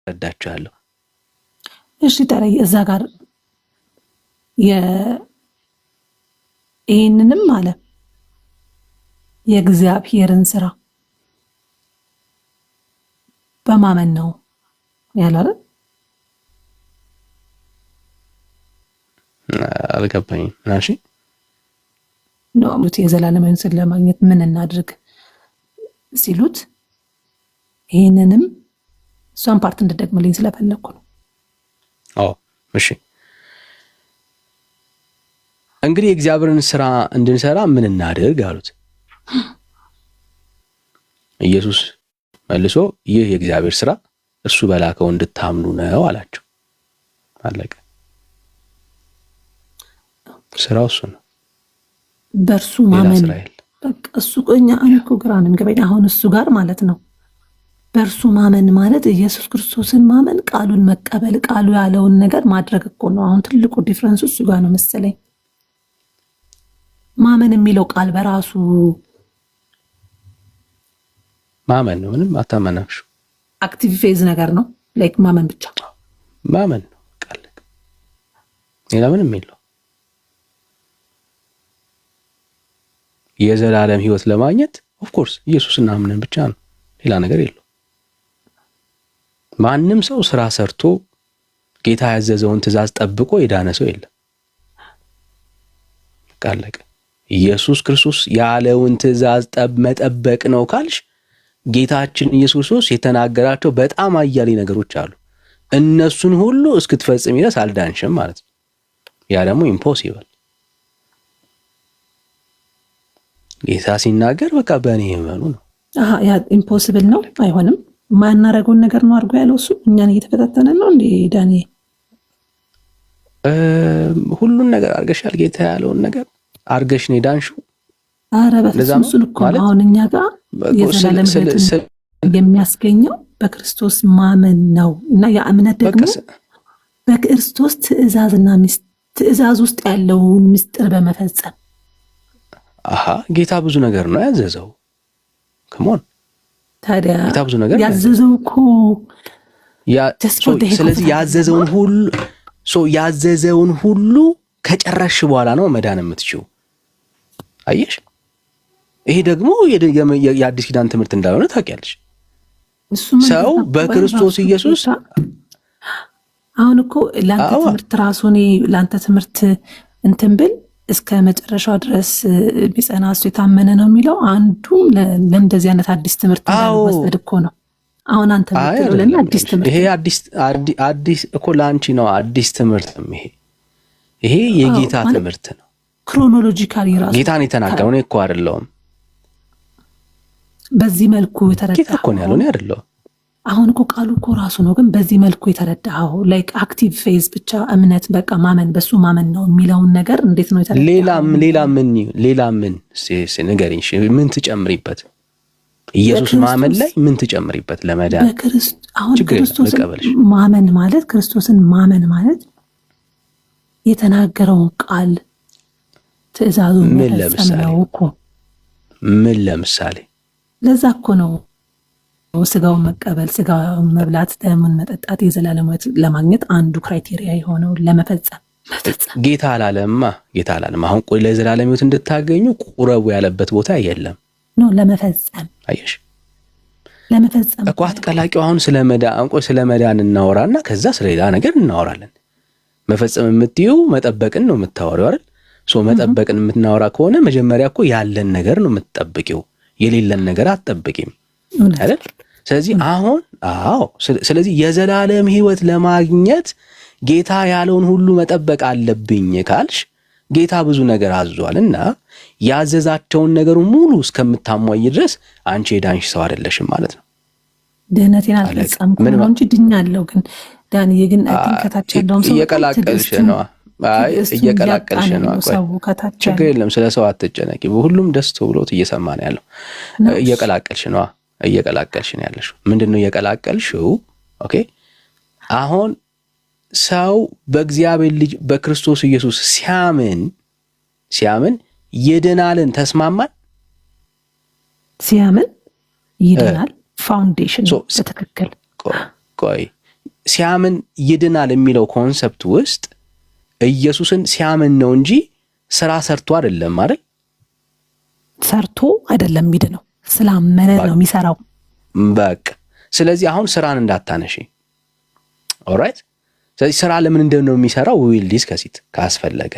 ረዳችኋለሁ። እሺ ታዲያ እዛ ጋር ይህንንም አለ የእግዚአብሔርን ስራ በማመን ነው ያላለ። አልገባኝም። እሺ ነው የዘላለም ሕይወትን ለማግኘት ምን እናድርግ ሲሉት ይህንንም እሷን ፓርት እንድደግምልኝ ስለፈለኩ ነው። እሺ እንግዲህ የእግዚአብሔርን ስራ እንድንሰራ ምን እናድርግ አሉት። ኢየሱስ መልሶ ይህ የእግዚአብሔር ስራ እርሱ በላከው እንድታምኑ ነው አላቸው። አለቀ። ስራው እሱ ነው። በእርሱ ማመን በቃ እሱ ቆኛ አንኮ ግራን እንገበኝ አሁን እሱ ጋር ማለት ነው። በእርሱ ማመን ማለት ኢየሱስ ክርስቶስን ማመን፣ ቃሉን መቀበል፣ ቃሉ ያለውን ነገር ማድረግ እኮ ነው። አሁን ትልቁ ዲፍረንስ እሱ ጋር ነው መሰለኝ። ማመን የሚለው ቃል በራሱ ማመን ነው። ምንም አታመናሽ አክቲቭ ፌዝ ነገር ነው። ላይክ ማመን ብቻ ማመን ነው። ቃል ሌላ ምንም የለው። የዘላለም ህይወት ለማግኘት ኦፍ ኮርስ ኢየሱስን አምነን ብቻ ነው። ሌላ ነገር የለው። ማንም ሰው ስራ ሰርቶ ጌታ ያዘዘውን ትእዛዝ ጠብቆ የዳነ ሰው የለም። ቃለቀ። ኢየሱስ ክርስቶስ ያለውን ትእዛዝ መጠበቅ ነው ካልሽ ጌታችን ኢየሱስ ክርስቶስ የተናገራቸው በጣም አያሌ ነገሮች አሉ። እነሱን ሁሉ እስክትፈጽም ድረስ አልዳንሽም ማለት ነው። ያ ደግሞ ኢምፖሲብል። ጌታ ሲናገር በቃ በእኔ እመኑ ነው። ያ ኢምፖሲብል ነው፣ አይሆንም። ማናረገውን ነገር ነው አድርጎ ያለው እሱ። እኛን እየተፈታተነ ነው እንዴ ዳኒ? ሁሉን ነገር አርገሻል። ጌታ ያለውን ነገር አርገሽ ነው ዳንሽው። አረ በፍጹም እሱን እኮ አሁን እኛ ጋር የዘላለም ሕይወትን የሚያስገኘው በክርስቶስ ማመን ነው። እና ያ እምነት ደግሞ በክርስቶስ ትእዛዝና ትእዛዝ ውስጥ ያለውን ምስጢር በመፈጸም ጌታ ብዙ ነገር ነው ያዘዘው። ከሞን ታዲያ ጌታ ብዙ ነገር ያዘዘው እኮ ስለዚህ ያዘዘውን ሁሉ ከጨረሽ በኋላ ነው መዳን የምትችው። አየሽ፣ ይሄ ደግሞ የአዲስ ኪዳን ትምህርት እንዳልሆነ ታውቂያለሽ። ሰው በክርስቶስ ኢየሱስ አሁን እኮ ለአንተ ትምህርት ራሱን ለአንተ ትምህርት እንትን ብል እስከ መጨረሻው ድረስ ቢጸና እሱ የታመነ ነው የሚለው አንዱ ለእንደዚህ አይነት አዲስ ትምህርት ወሰድ እኮ ነው። አሁን አንተ ምትለው ለና አዲስ ትምህርት ይሄ አዲስ እኮ ላንቺ ነው አዲስ ትምህርት ነው። ይሄ የጌታ ትምህርት ነው። ክሮኖሎጂካሊ ራሱ ጌታን የተናገረው ነው እኮ አይደለም። በዚህ መልኩ የተረዳው ጌታ እኮ ነው ያለው ነው አይደለም። አሁን እኮ ቃሉ እኮ ራሱ ነው። ግን በዚህ መልኩ የተረዳው ላይክ አክቲቭ ፌዝ ብቻ እምነት በቃ ማመን በሱ ማመን ነው የሚለውን ነገር እንዴት ነው የተረዳው? ሌላ ምን ንገሪኝ። ምን ትጨምሪበት? ኢየሱስ ማመን ላይ ምን ትጨምሪበት? ለመዳን አሁን ክርስቶስን ማመን ማለት ክርስቶስን ማመን ማለት የተናገረውን ቃል ትእዛዙን መፈጸም ነው እኮ። ምን ለምሳሌ? ለዛ እኮ ነው ስጋውን መቀበል፣ ስጋውን መብላት፣ ደሙን መጠጣት የዘላለም ሕይወት ለማግኘት አንዱ ክራይቴሪያ የሆነው ለመፈጸም። ጌታ አላለማ። አሁን ቆይ ለዘላለም ሕይወት እንድታገኙ ቁረቡ ያለበት ቦታ የለም። ኖ ለመፈጸም። አየሽ፣ ለመፈጸም እኮ አትቀላቂው። አሁን ስለ መዳን እናወራና ከዛ ስለ ሌላ ነገር እናወራለን። መፈጸም የምትይው መጠበቅን ነው የምታወሪው አይደል? መጠበቅን የምትናወራ ከሆነ መጀመሪያ እኮ ያለን ነገር ነው የምትጠብቂው፣ የሌለን ነገር አትጠብቂም አይደል? ስለዚህ የዘላለም ሕይወት ለማግኘት ጌታ ያለውን ሁሉ መጠበቅ አለብኝ ካልሽ ጌታ ብዙ ነገር አዟል እና ያዘዛቸውን ነገር ሙሉ እስከምታሟይ ድረስ አንቺ የዳንሽ ሰው አይደለሽም ማለት ነው። ድህነቴን አልፈጸምኩም ነው እንጂ ድኛለሁ። ግን ዳንዬ ግን ከታች ያለውም ሰው እየቀላቀልሽ ነው። ችግር የለም፣ ስለ ሰው አትጨነቂ። ሁሉም ደስ ብሎት እየሰማ ነው ያለው። እየቀላቀልሽ ነው ያለሽው። ምንድነው እየቀላቀልሽው? ኦኬ፣ አሁን ሰው በእግዚአብሔር ልጅ በክርስቶስ ኢየሱስ ሲያምን ይድናልን? ተስማማን? ሲያምን ይድናል። ፋውንዴሽን በትክክል ቆይ ሲያምን ይድናል የሚለው ኮንሰፕት ውስጥ ኢየሱስን ሲያምን ነው እንጂ ስራ ሰርቶ አይደለም አይደል? ሰርቶ አይደለም የሚድነው፣ ስላመነ ነው የሚሰራው። በቃ ስለዚህ አሁን ስራን እንዳታነሺ። ኦልራይት። ስለዚህ ስራ ለምን እንደሆነ የሚሰራው ዊል ዲስከሲት ካስፈለገ።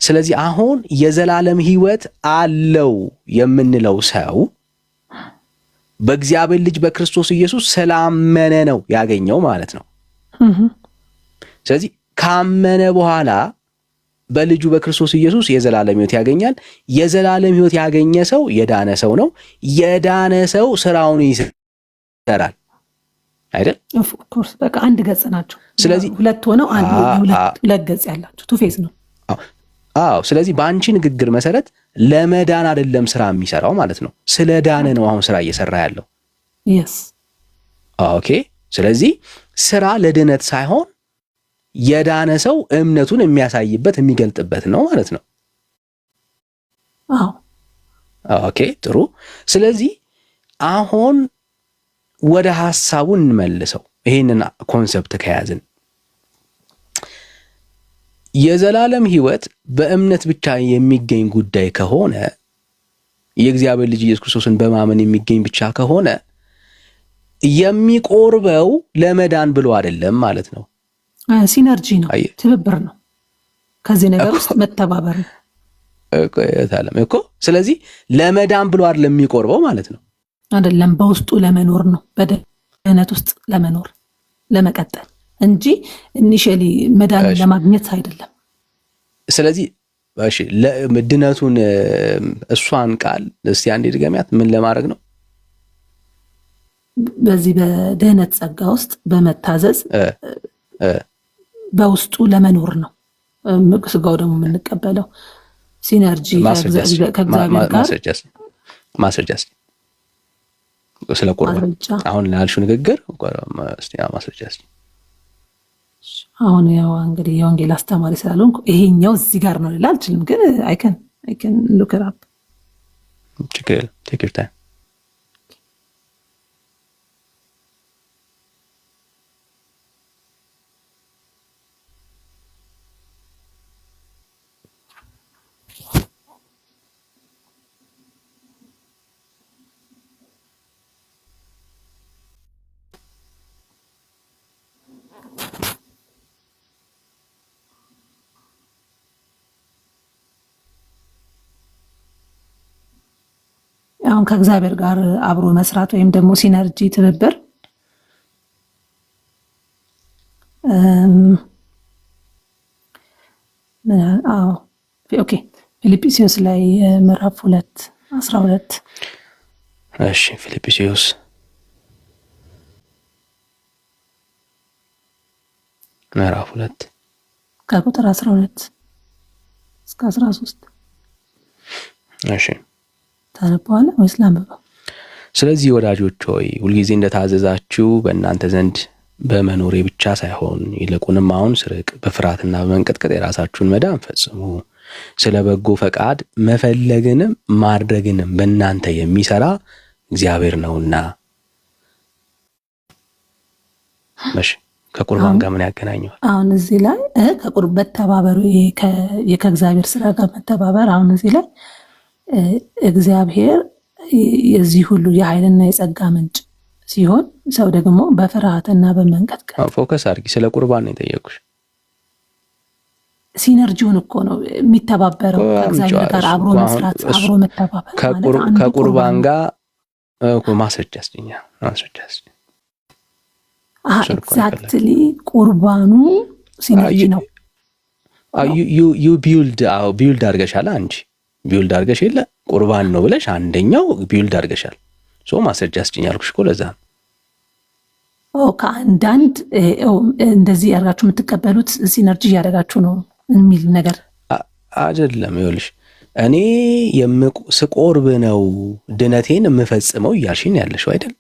ስለዚህ አሁን የዘላለም ህይወት አለው የምንለው ሰው በእግዚአብሔር ልጅ በክርስቶስ ኢየሱስ ስላመነ ነው ያገኘው ማለት ነው። ስለዚህ ካመነ በኋላ በልጁ በክርስቶስ ኢየሱስ የዘላለም ህይወት ያገኛል። የዘላለም ህይወት ያገኘ ሰው የዳነ ሰው ነው። የዳነ ሰው ስራውን ይሰራል አይደል? ኦፍ ኮርስ በቃ አንድ ገጽ ናቸው። ስለዚህ ሁለት ሆነው አንድ ሁለት ገጽ ያላቸው ቱ ፌዝ ነው። አዎ። ስለዚህ በአንቺ ንግግር መሰረት ለመዳን አይደለም ስራ የሚሰራው ማለት ነው። ስለ ዳነ ነው አሁን ስራ እየሰራ ያለው። የስ ኦኬ። ስለዚህ ስራ ለድነት ሳይሆን የዳነ ሰው እምነቱን የሚያሳይበት የሚገልጥበት ነው ማለት ነው። አዎ ኦኬ ጥሩ። ስለዚህ አሁን ወደ ሐሳቡ እንመልሰው። ይሄንን ኮንሰፕት ከያዝን የዘላለም ህይወት በእምነት ብቻ የሚገኝ ጉዳይ ከሆነ የእግዚአብሔር ልጅ ኢየሱስ ክርስቶስን በማመን የሚገኝ ብቻ ከሆነ የሚቆርበው ለመዳን ብሎ አይደለም ማለት ነው። ሲነርጂ ነው፣ ትብብር ነው። ከዚህ ነገር ውስጥ መተባበር ነው እኮ። ስለዚህ ለመዳን ብሎ አይደለም የሚቆርበው ማለት ነው። አይደለም፣ በውስጡ ለመኖር ነው፣ በድህነት ውስጥ ለመኖር ለመቀጠል እንጂ ኢኒሺያሊ መዳን ለማግኘት አይደለም። ስለዚህ እሺ ድነቱን እሷን ቃል እስቲ አንዴ ድገሚያት። ምን ለማድረግ ነው? በዚህ በድህነት ጸጋ ውስጥ በመታዘዝ በውስጡ ለመኖር ነው። ስጋው ደግሞ የምንቀበለው ሲነርጂ ከእግዚአብሔር ጋር ማስረጃ ስለ ቁርባን አሁን ላልሽው ንግግር ማስረጃ። አሁን ያው እንግዲህ የወንጌል አስተማሪ ስላልሆንኩ ይሄኛው እዚህ ጋር ነው ልል አልችልም፣ ግን አይከን ሉክ ኢት አፕ። ችግር የለም፣ ቴክ ዩር ታይም። አሁን ከእግዚአብሔር ጋር አብሮ መስራት ወይም ደግሞ ሲነርጂ ትብብር ኦኬ ፊልጵስዩስ ላይ ምዕራፍ 2:12 እሺ ፊልጵስዩስ ምዕራፍ 2 ከቁጥር 12 እስከ 13 እሺ ታነባዋለህ ወይስ ላንብበው? ስለዚህ ወዳጆች ሆይ ሁልጊዜ እንደታዘዛችሁ በእናንተ ዘንድ በመኖሬ ብቻ ሳይሆን ይልቁንም አሁን ስርቅ በፍርሃትና በመንቀጥቀጥ የራሳችሁን መዳን ፈጽሙ። ስለ በጎ ፈቃድ መፈለግንም ማድረግንም በእናንተ የሚሰራ እግዚአብሔር ነውና። እሺ ከቁርባን ጋር ምን ያገናኘዋል? አሁን እዚህ ላይ ከቁርበት ተባበሩ፣ ከእግዚአብሔር ስራ ጋር መተባበር። አሁን እዚህ ላይ እግዚአብሔር የዚህ ሁሉ የኃይልና የጸጋ ምንጭ ሲሆን ሰው ደግሞ በፍርሃትና በመንቀጥቀጥ ፎከስ አድርጊ። ስለ ቁርባን ነው የጠየቁሽ። ሲነርጂውን እኮ ነው የሚተባበረው ከእግዚአብሔር ጋር አብሮ መስራት፣ አብሮ መተባበር ከቁርባን ጋር ማስረጃ ስጭኝ። ኤግዛክትሊ ቁርባኑ ሲነርጂ ነው። ዩ ቢልድ አድርገሻል አንቺ ቢውልድ አድርገሽ የለ ቁርባን ነው ብለሽ አንደኛው ቢውልድ አድርገሻል። ማስረጃ ስጭኝ አልኩሽ እኮ ለዛ ነው። ከአንዳንድ እንደዚህ ያደርጋችሁ የምትቀበሉት ሲነርጂ እያደረጋችሁ ነው የሚል ነገር አይደለም። ይኸውልሽ እኔ ስቆርብ ነው ድነቴን የምፈጽመው እያልሽኝ ያለሽው አይደል?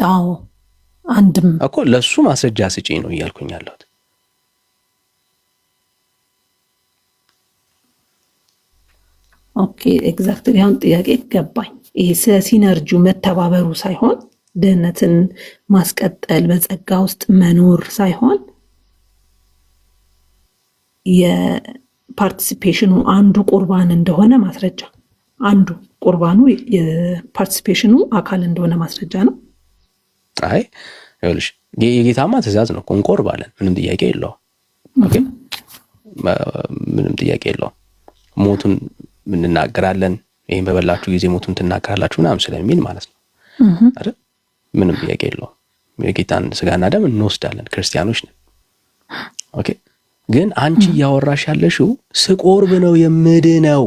አዎ አንድም እኮ ለሱ ማስረጃ ስጪኝ ነው እያልኩኝ ያለሁት። ኦኬ ኤግዛክትሊ። አሁን ጥያቄ ገባኝ። ይሄ ስለ ሲነርጂው መተባበሩ ሳይሆን ድህነትን ማስቀጠል በጸጋ ውስጥ መኖር ሳይሆን የፓርቲሲፔሽኑ አንዱ ቁርባን እንደሆነ ማስረጃ፣ አንዱ ቁርባኑ የፓርቲሲፔሽኑ አካል እንደሆነ ማስረጃ ነው። አይ ይኸውልሽ የጌታማ ትእዛዝ ነው። እንቆርባለን፣ ምንም ጥያቄ የለውም። ኦኬ ምንም ጥያቄ የለውም። ሞቱን እንናገራለን፣ ይሄን በበላችሁ ጊዜ ሞቱን ትናገራላችሁ ምናምን ስለሚል ማለት ነው አይደል? ምንም ጥያቄ የለውም። የጌታን ስጋና ደም እንወስዳለን፣ ክርስቲያኖች ነን። ኦኬ ግን አንቺ እያወራሽ ያለሽው ስቆርብ ነው የምድነው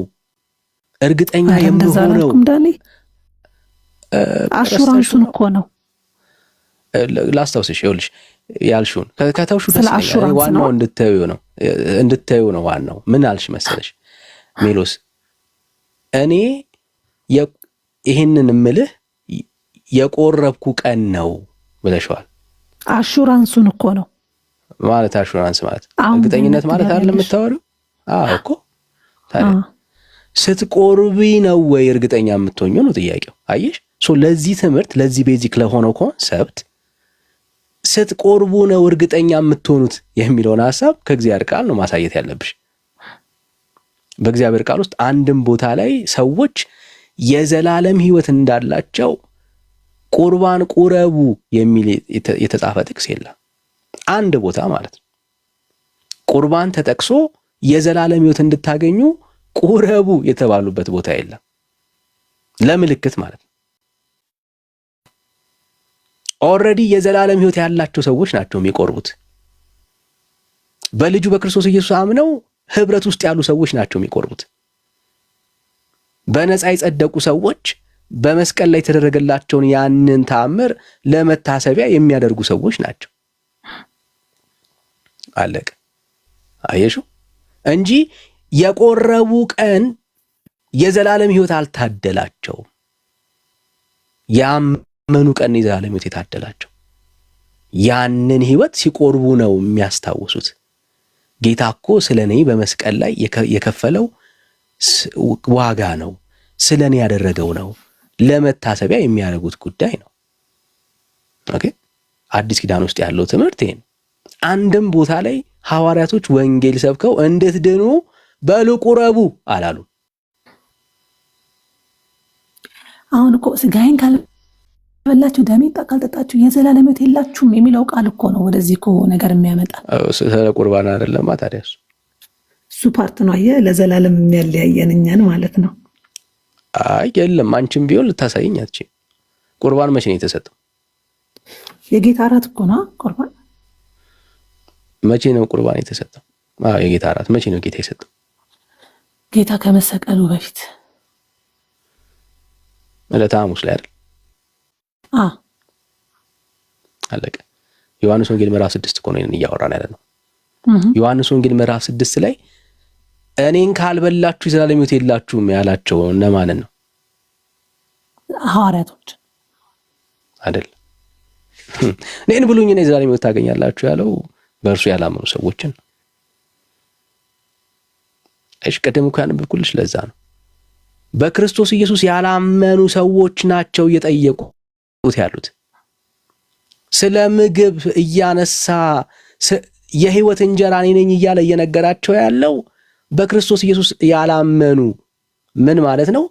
እርግጠኛ የምሆነው አሹራንሱን እኮ ነው ላስታውስሽ። ይኸውልሽ ያልሽውን ከተውሹ ደስ ይላል። ዋናው እንድታዩ ነው ዋናው። ምን አልሽ መሰለሽ ሜሎስ፣ እኔ ይሄንን እምልህ የቆረብኩ ቀን ነው ብለሽዋል። አሹራንሱን እኮ ነው ማለት። አሹራንስ ማለት እርግጠኝነት ማለት አይደለም የምታወሪው? አዎ እኮ ታዲያ ስትቆርቢ ነው ወይ እርግጠኛ የምትሆኚው ነው ጥያቄው። አየሽ ለዚህ ትምህርት ለዚህ ቤዚክ ለሆነው ኮንሰፕት ስትቆርቡ ነው እርግጠኛ የምትሆኑት የሚለውን ሐሳብ ከእግዚአብሔር ቃል ነው ማሳየት ያለብሽ። በእግዚአብሔር ቃል ውስጥ አንድም ቦታ ላይ ሰዎች የዘላለም ሕይወት እንዳላቸው ቁርባን ቁረቡ የሚል የተጻፈ ጥቅስ የለም። አንድ ቦታ ማለት ነው ቁርባን ተጠቅሶ የዘላለም ሕይወት እንድታገኙ ቁረቡ የተባሉበት ቦታ የለም። ለምልክት ማለት ነው። ኦልሬዲ የዘላለም ሕይወት ያላቸው ሰዎች ናቸው የሚቆርቡት። በልጁ በክርስቶስ ኢየሱስ አምነው ህብረት ውስጥ ያሉ ሰዎች ናቸው የሚቆርቡት። በነፃ የጸደቁ ሰዎች በመስቀል ላይ የተደረገላቸውን ያንን ተአምር ለመታሰቢያ የሚያደርጉ ሰዎች ናቸው። አለቀ። አየሽው እንጂ የቆረቡ ቀን የዘላለም ሕይወት አልታደላቸውም። ያመኑ ቀን የዘላለም ሕይወት የታደላቸው ያንን ሕይወት ሲቆርቡ ነው የሚያስታውሱት። ጌታ እኮ ስለኔ በመስቀል ላይ የከፈለው ዋጋ ነው፣ ስለኔ ያደረገው ነው፣ ለመታሰቢያ የሚያደርጉት ጉዳይ ነው። ኦኬ አዲስ ኪዳን ውስጥ ያለው ትምህርት ይሄ ነው። አንድም ቦታ ላይ ሐዋርያቶች ወንጌል ሰብከው እንድትድኑ በሉ ቁረቡ አላሉ። አሁን እኮ ስጋዬን ካልበላችሁ ደሜን ካልጠጣችሁ የዘላለም ሕይወት የላችሁም የሚለው ቃል እኮ ነው ወደዚህ እኮ ነገር የሚያመጣ። ስለ ቁርባን አይደለም ታዲያ እሱ ፓርት ነው። አየህ ለዘላለም የሚያለያየን እኛን ማለት ነው። አይ የለም አንቺም ቢሆን ልታሳይኝ አትችይም። ቁርባን መቼ ነው የተሰጠው? የጌታ እራት እኮ ነው ቁርባን። መቼ ነው ቁርባን የተሰጠው? የጌታ እራት መቼ ነው ጌታ የሰጠው? ጌታ ከመሰቀሉ በፊት ዕለተ ሐሙስ ላይ አይደል? አለቀ። ዮሐንስ ወንጌል ምዕራፍ 6 እኮ ነው እያወራን ያለ ነው። ዮሐንስ ወንጌል ምዕራፍ 6 ላይ እኔን ካልበላችሁ የዘላለም ሕይወት የላችሁም ያላቸው እነማንን ነው? ሐዋርያቶች አይደል? እኔን ብሉኝ እኔ የዘላለም ሕይወት ታገኛላችሁ ያለው በእርሱ ያላመኑ ሰዎችን ነው። እሺ ቀደም እኮ ያነበብኩልሽ ለዛ ነው። በክርስቶስ ኢየሱስ ያላመኑ ሰዎች ናቸው እየጠየቁት ያሉት። ስለ ምግብ እያነሳ የሕይወት እንጀራ እኔ ነኝ እያለ እየነገራቸው ያለው በክርስቶስ ኢየሱስ ያላመኑ ምን ማለት ነው?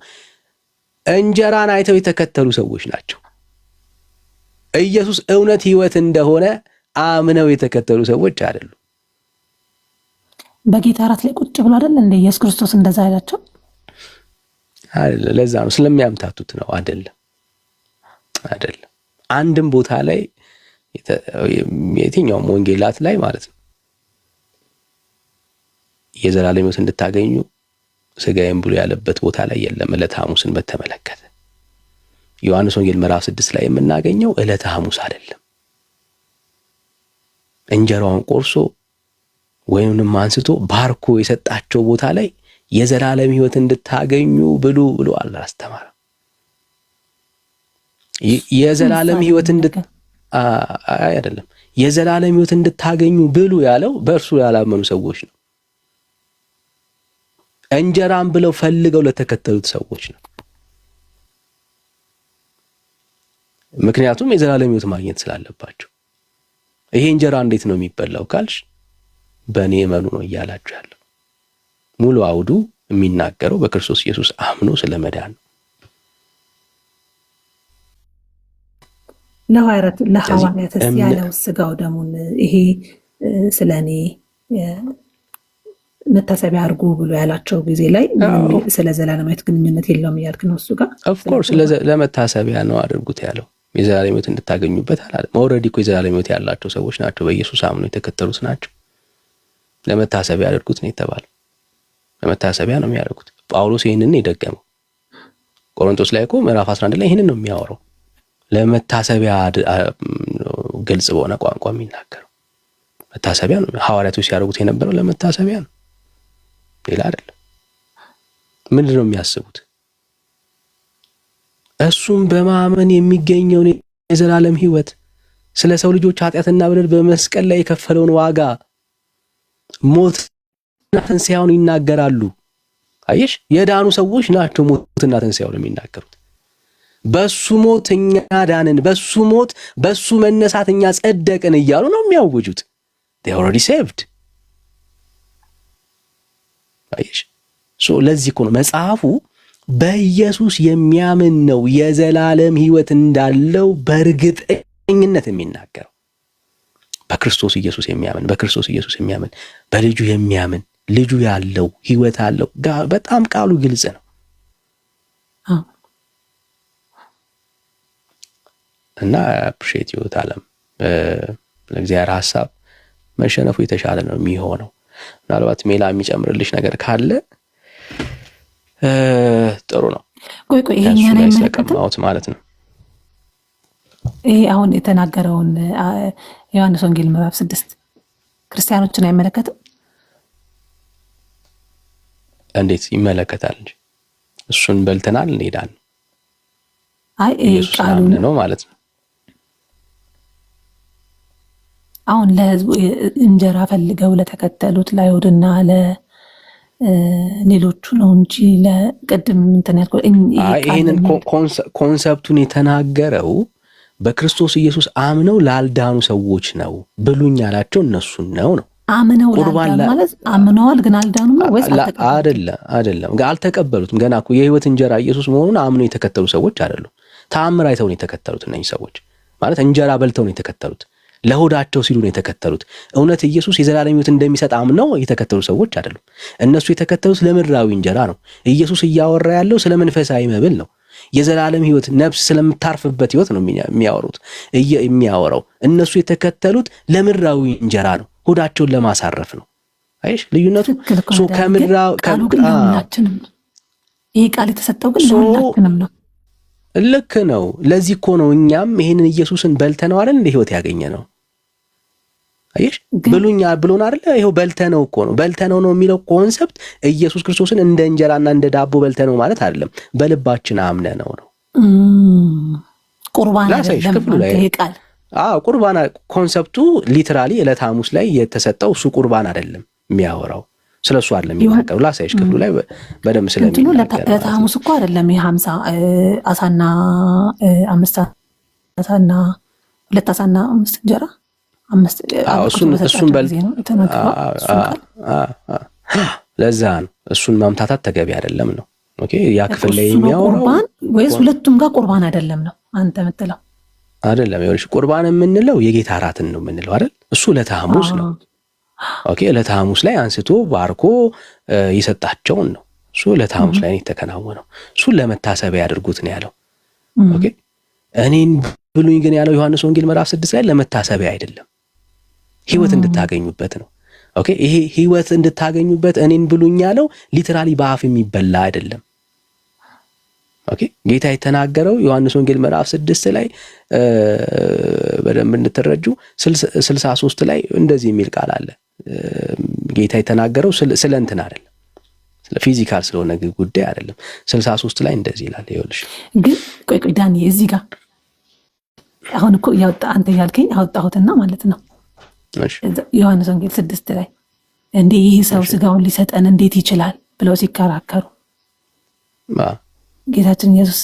እንጀራን አይተው የተከተሉ ሰዎች ናቸው። ኢየሱስ እውነት ሕይወት እንደሆነ አምነው የተከተሉ ሰዎች አይደሉም። በጌታ እራት ላይ ቁጭ ብሎ አይደል እንደ ኢየሱስ ክርስቶስ እንደዛ አይላቸው አይደለም። ለዛ ነው ስለሚያምታቱት ነው። አይደለም አንድም ቦታ ላይ የትኛውም ወንጌላት ላይ ማለት ነው የዘላለም ሕይወት እንድታገኙ ስጋዬን ብሉ ያለበት ቦታ ላይ የለም። ዕለተ ሐሙስን በተመለከተ ዮሐንስ ወንጌል ምዕራፍ 6 ላይ የምናገኘው ዕለተ ሐሙስ አይደለም። እንጀራውን ቆርሶ ወይንም አንስቶ ባርኮ የሰጣቸው ቦታ ላይ የዘላለም ሕይወት እንድታገኙ ብሉ ብሎ አስተማረ። የዘላለም ሕይወት አይደለም የዘላለም ሕይወት እንድታገኙ ብሉ ያለው በእርሱ ያላመኑ ሰዎች ነው። እንጀራን ብለው ፈልገው ለተከተሉት ሰዎች ነው። ምክንያቱም የዘላለም ሕይወት ማግኘት ስላለባቸው። ይሄ እንጀራ እንዴት ነው የሚበላው ካልሽ በእኔ እመኑ ነው እያላችሁ ያለው። ሙሉ አውዱ የሚናገረው በክርስቶስ ኢየሱስ አምኖ ስለ መዳን ነው። ለሐዋርያት ያለው ስጋው ደሙን ይሄ ስለ እኔ መታሰቢያ አድርጉ ብሎ ያላቸው ጊዜ ላይ ስለ ዘላለማዊት ግንኙነት የለውም እያልክ ነው? እሱ ጋር ኦፍኮርስ ለመታሰቢያ ነው አድርጉት ያለው። የዘላለም ሕይወት እንድታገኙበት አላለም። ኦልሬዲ እኮ የዘላለም ሕይወት ያላቸው ሰዎች ናቸው፣ በኢየሱስ አምኖ የተከተሉት ናቸው። ለመታሰቢያ አድርጉት ነው የተባለው። ለመታሰቢያ ነው የሚያደርጉት። ጳውሎስ ይህንን የደገመው ቆሮንቶስ ላይ እኮ ምዕራፍ 11 ላይ ይህንን ነው የሚያወራው። ለመታሰቢያ ግልጽ በሆነ ቋንቋ የሚናገረው መታሰቢያ ነው። ሐዋርያቱ ሲያደርጉት የነበረው ለመታሰቢያ ነው፣ ሌላ አይደለም። ምንድን ነው የሚያስቡት? እሱም በማመን የሚገኘውን የዘላለም ሕይወት፣ ስለ ሰው ልጆች ኃጢአትና በደል በመስቀል ላይ የከፈለውን ዋጋ፣ ሞትና ትንሣኤውን ይናገራሉ። አየሽ፣ የዳኑ ሰዎች ናቸው ሞትና ትንሣኤውን የሚናገሩት። በሱ ሞት እኛ ዳንን፣ በሱ ሞት በሱ መነሳት እኛ ጸደቅን እያሉ ነው የሚያውጁት። they already saved። አየሽ፣ ለዚህ እኮ ነው መጽሐፉ በኢየሱስ የሚያምን ነው የዘላለም ሕይወት እንዳለው በእርግጠኝነት የሚናገረው። በክርስቶስ ኢየሱስ የሚያምን፣ በክርስቶስ ኢየሱስ የሚያምን፣ በልጁ የሚያምን ልጁ ያለው ሕይወት አለው። በጣም ቃሉ ግልጽ ነው። እና አፕሪሼት ይወት ዓለም ለእግዚአብሔር ሐሳብ መሸነፉ የተሻለ ነው የሚሆነው። ምናልባት ሜላ የሚጨምርልሽ ነገር ካለ ጥሩ ነው። ቆይ ይሄኛን አይመለከትም ማለት ነው። ይሄ አሁን የተናገረውን ዮሐንስ ወንጌል ምዕራፍ 6 ክርስቲያኖችን አይመለከትም? እንዴት ይመለከታል እንጂ እሱን በልተናል እንሄዳለን። አይ ቃሉ ነው ማለት ነው። አሁን ለህዝቡ እንጀራ ፈልገው ለተከተሉት ለአይሁድና ሌሎቹ ነው እንጂ ለቅድም እንትን ያልኩት ይሄንን ኮንሰፕቱን የተናገረው በክርስቶስ ኢየሱስ አምነው ላልዳኑ ሰዎች ነው። ብሉኝ ያላቸው እነሱን ነው። አምነው ላልዳኑ ማለት አምነዋል ግን አልዳኑም ነው ወይስ አይደለም? አልተቀበሉትም። ገና እኮ የህይወት እንጀራ ኢየሱስ መሆኑን አምነው የተከተሉ ሰዎች አይደሉም። ተአምር አይተው ነው የተከተሉት። እነዚህ ሰዎች ማለት እንጀራ በልተው ነው የተከተሉት። ለሆዳቸው ሲሉ ነው የተከተሉት። እውነት ኢየሱስ የዘላለም ሕይወት እንደሚሰጥ አምነው የተከተሉ ሰዎች አይደሉም። እነሱ የተከተሉት ለምድራዊ እንጀራ ነው። ኢየሱስ እያወራ ያለው ስለ መንፈሳዊ መብል ነው። የዘላለም ሕይወት ነፍስ ስለምታርፍበት ሕይወት ነው የሚያወራው። እነሱ የተከተሉት ለምድራዊ እንጀራ ነው፣ ሆዳቸውን ለማሳረፍ ነው። አይሽ ልዩነቱ ቃሉ ግን ለሁላችንም ነው። ይህ ቃል የተሰጠው ግን ለሁላችንም ነው። ልክ ነው። ለዚህ እኮ ነው እኛም ይሄንን ኢየሱስን በልተነው አይደል እንደ ሕይወት ያገኘ ነው። አየሽ ብሉኛ ብሎን አይደል? ይሄው በልተነው እኮ ነው። በልተነው ነው የሚለው ኮንሰፕት ኢየሱስ ክርስቶስን እንደ እንጀራና እንደ ዳቦ በልተነው ማለት አይደለም። በልባችን አምነነው ነው። ቁርባን አይደለም ይሄ ቃል። ቁርባን ኮንሰፕቱ ሊትራሊ ዕለተ ሐሙስ ላይ የተሰጠው እሱ ቁርባን አይደለም የሚያወራው። ስለሱ አይደለም የሚናገረው። ላሳይሽ ክፍሉ ላይ በደንብ ስለሚናገር ዕለተ ሐሙስ እኮ አይደለም የ50 አሳና 5 አሳና 2 አሳና 5 እንጀራ እሱን በል ለዛ ነው እሱን ማምታታት ተገቢ አይደለም ነው። ኦኬ ያ ክፍል ላይ የሚያወራው ወይስ ሁለቱም ጋር ቁርባን አይደለም ነው አንተ የምትለው? አይደለም። ይኸውልሽ ቁርባን የምንለው የጌታ እራትን ነው የምንለው አይደል? እሱ ዕለተ ሐሙስ ነው። ኦኬ ዕለተ ሐሙስ ላይ አንስቶ ባርኮ የሰጣቸውን ነው። እሱ ዕለተ ሐሙስ ላይ ነው የተከናወነው። እሱን ለመታሰቢያ ያድርጉት ነው ያለው። ኦኬ እኔን ብሉኝ ግን ያለው ዮሐንስ ወንጌል ምዕራፍ 6 ላይ ለመታሰቢያ አይደለም፣ ሕይወት እንድታገኙበት ነው። ኦኬ ይሄ ሕይወት እንድታገኙበት እኔን ብሉኝ ያለው ሊትራሊ በአፍ የሚበላ አይደለም። ኦኬ ጌታ የተናገረው ዮሐንስ ወንጌል ምዕራፍ 6 ላይ በደንብ እንድትረጁ 63 ላይ እንደዚህ የሚል ቃል አለ። ጌታ የተናገረው ስለ እንትን አይደለም፣ ስለ ፊዚካል ስለሆነ ጉዳይ አይደለም። 63 ላይ እንደዚህ ይላል። ይኸውልሽ ግን ቆይ ዳኒ እዚህ ጋር አሁን እኮ ያወጣ አንተ ያልከኝ አወጣሁትና ማለት ነው። ዮሐንስ ወንጌል 6 ላይ እንዴ ይህ ሰው ስጋውን ሊሰጠን እንዴት ይችላል ብለው ሲከራከሩ ጌታችን ኢየሱስ